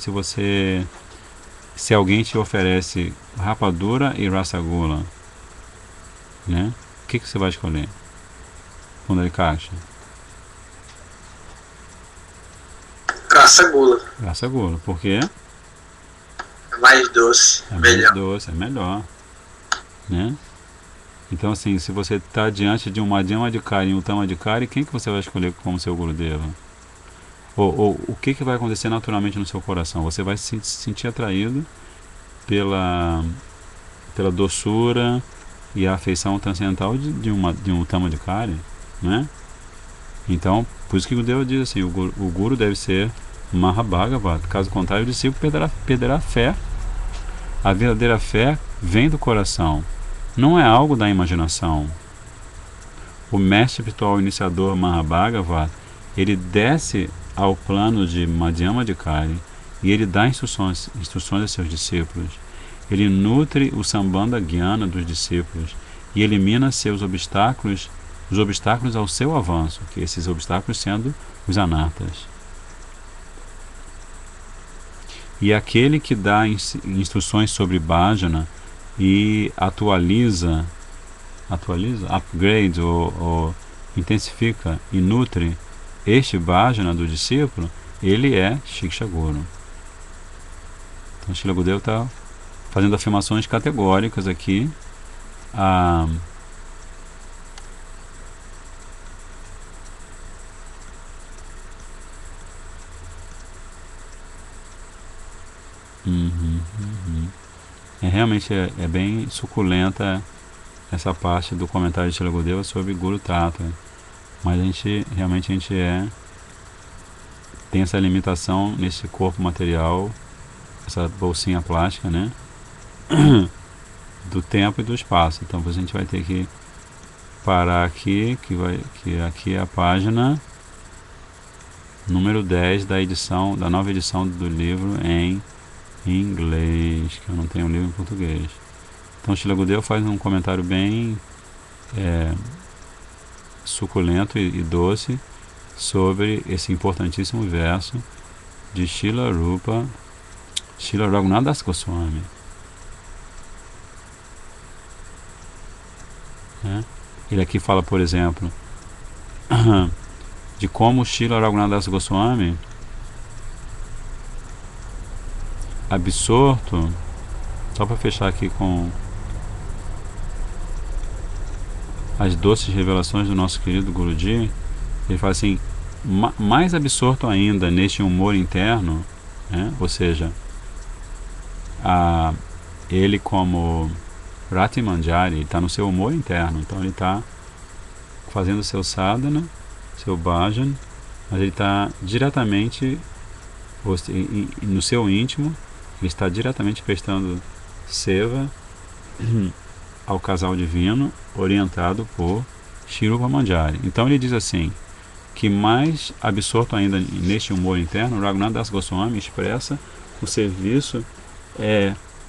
Se alguém te oferece rapadura e rasagula, né? O que você vai escolher? Pundarikaksha. Rasagula. Por quê? É mais doce, é melhor, né? Então, assim, se você está diante de um Madhyama Adhikari e um Uttama Adhikari, quem que você vai escolher como seu Gurudeva? Ou o que vai acontecer naturalmente no seu coração? Você vai se sentir atraído pela doçura e a afeição transcendental de um Uttama Adhikari, né? Então, por isso que o Gurudeva diz assim: o Guru deve ser Mahabhagavat. Caso contrário, o discípulo perderá a fé. A verdadeira fé vem do coração, não é algo da imaginação. O mestre espiritual iniciador Mahabhagavat, ele desce ao plano de Madhyama Adhikari e ele dá instruções a seus discípulos. Ele nutre o Sambandha Jnana dos discípulos e elimina os obstáculos ao seu avanço, que esses obstáculos sendo os anartas. E aquele que dá instruções sobre bhajana e atualiza, upgrade ou intensifica e nutre este bhajana do discípulo, ele é Shiksha Guru. Então, Srila Gurudeva está fazendo afirmações categóricas aqui. Realmente é bem suculenta essa parte do comentário de Srila Gurudeva sobre Guru Tattva. Mas a gente tem essa limitação nesse corpo material, essa bolsinha plástica, né? Do tempo e do espaço. Então a gente vai ter que parar aqui, que aqui é a página número 10 da nova edição do livro em inglês, que eu não tenho o livro em português. Então Srila Gurudeva faz um comentário bem suculento e doce sobre esse importantíssimo verso de Srila Raghunath Das Goswami. Ele aqui fala, por exemplo, de como Srila Raghunath Das Goswami, absorto, só para fechar aqui com as doces revelações do nosso querido Guruji, ele fala assim: mais absorto ainda neste humor interno, né? Ou seja, ele como Rati Manjari está no seu humor interno, então ele está fazendo seu sadhana, seu bhajan, mas ele está diretamente no seu íntimo, ele está diretamente prestando seva ao casal divino, orientado por Shri Rupa Manjari. Então ele diz assim, que mais absorto ainda neste humor interno, Raghunath Das Goswami expressa o serviço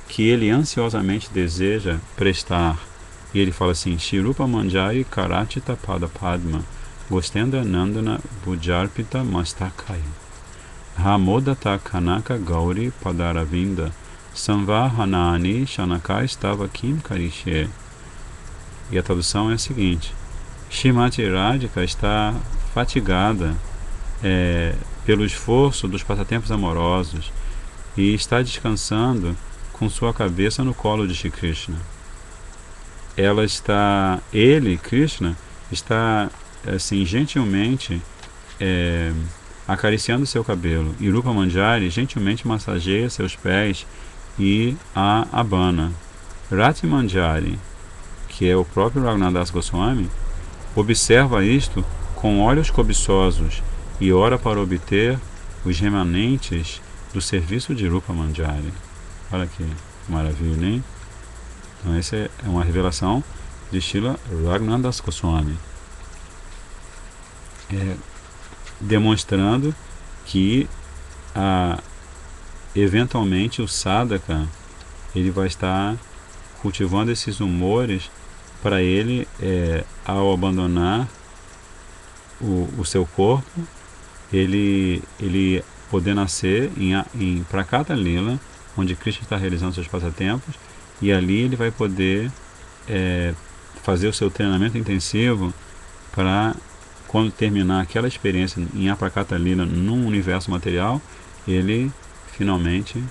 que ele ansiosamente deseja prestar E ele fala assim, Shri Rupa Manjari Karachita Pada Padma Gostenda Nandana Bujarpita Mastakai Ramodata Kanaka Gauri Padaravinda Samvahanani Shanakai Stava Kim Karishe. E a tradução é a seguinte: Shrimati Radhika está fatigada pelo esforço dos passatempos amorosos e está descansando com sua cabeça no colo de Shri Krishna. Ele, Krishna, está assim gentilmente acariciando seu cabelo, e Rupa Manjari gentilmente massageia seus pés e a abana. Rati Manjari, que é o próprio Raghunath Goswami, observa isto com olhos cobiçosos e ora para obter os remanentes do serviço de Rupa Manjari. Olha que maravilha, hein? Então essa é uma revelação de Srila Raghunath Goswami, demonstrando que eventualmente o sadhaka ele vai estar cultivando esses humores para ele, ao abandonar o seu corpo, ele poder nascer em Prakata Lila, onde Krishna está realizando seus passatempos, e ali ele vai poder fazer o seu treinamento intensivo para, quando terminar aquela experiência em Aprakata Lila num universo material, ele finalmente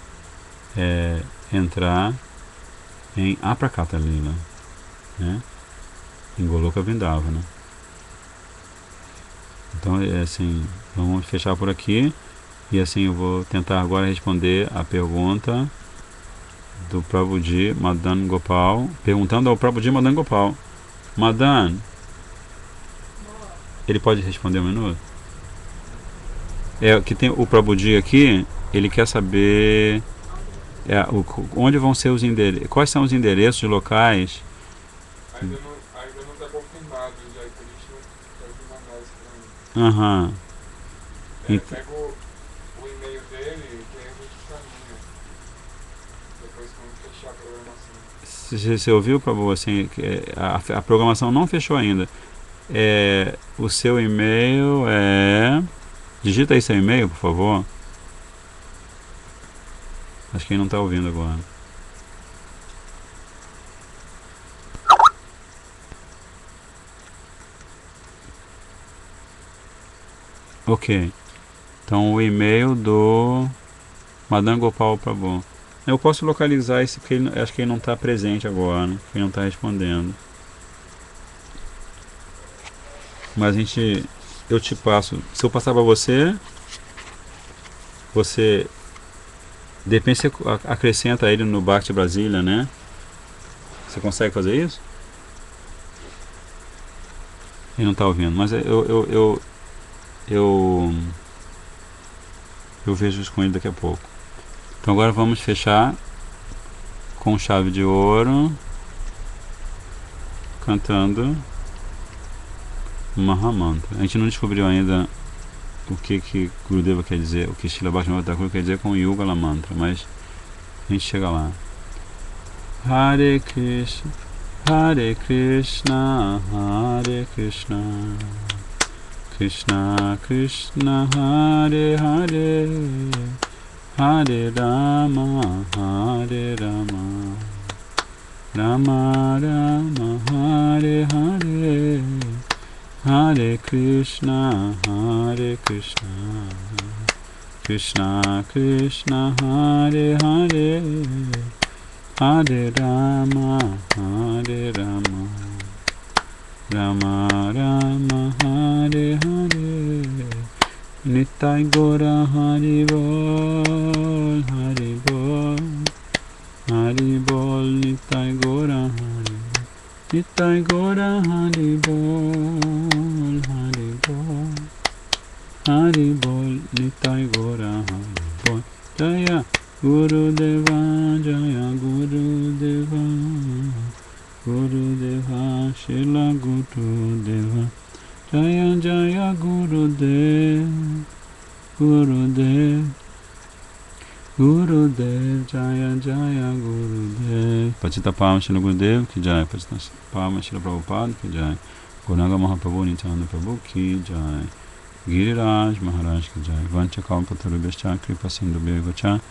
entrar em Aprakata Lila, né? Em Goloka Vrindavana. Então assim, vamos fechar por aqui, e assim eu vou tentar agora responder a pergunta do Prabhuji Madan Gopal, perguntando ao Prabhuji Madan Gopal: Madan, ele pode responder um minuto? Que tem o Prabhuji aqui, ele quer saber onde vão ser os endereços, quais são os endereços locais. Ainda não está confirmado, já que a gente não pode mandar isso para mim. Aham. Pega o e-mail dele, que aí a gente caminha. Depois quando fechar a programação. Você ouviu, Prabhu? Assim, a programação não fechou ainda. O seu e-mail digita aí seu e-mail, por favor. Acho que ele não está ouvindo agora. Ok. Então o e-mail do Madan Gopal Prabhu. Eu posso localizar esse, porque acho que ele não está presente agora, né? Ele não está respondendo. Mas eu te passo. Se eu passar para você, de repente você acrescenta ele no Bhakti Brasília, né? Você consegue fazer isso? Ele não está ouvindo, mas eu vejo isso com ele daqui a pouco. Então agora vamos fechar com chave de ouro, cantando Mahamantra. A gente não descobriu ainda o que Gurudeva quer dizer, o que Srila Bhaktivinoda Thakur quer dizer com Yugala Mantra, mas a gente chega lá. Hare Krishna, Hare Krishna, Hare Krishna, Krishna Krishna, Hare Hare, Hare Rama, Hare Rama, Rama Rama, Hare Hare, Hare Krishna, Hare Krishna, Krishna Krishna, Hare Hare, Hare Rama, Hare Rama, Rama Rama, Hare Hare, Nitai Gora Hari Bol, Hari Bol, Hari Bol, Nitai Gora Hari, Nitai Gora Hari Bol, Hari Bol, Hari Bol, Nitai Gora Hari Bol. Jaya Gurudeva, Jaya Gurudeva, Gurudeva, Srila Gurudeva, Jaya Jaya Gurudev, Gurudev, Gurudev Jaya Jaya Gurudev. Pachita Palma Shila Gurudev ki Jai. Pachita Palma Shila Prabhupada ki Jai. Gunaga Mahaprabhu Nityananda Prabhu ki Jai. Giriraj Maharaj ki Jai. Vancha Kalpatarubhascha Kripa Sindhu Bhavacha.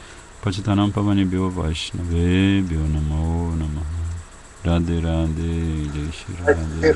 Pachitanam Pavani Bhyo Vaishnave Bhyo Namo Namaha. Radhe Radhe Jai Shri Radhe.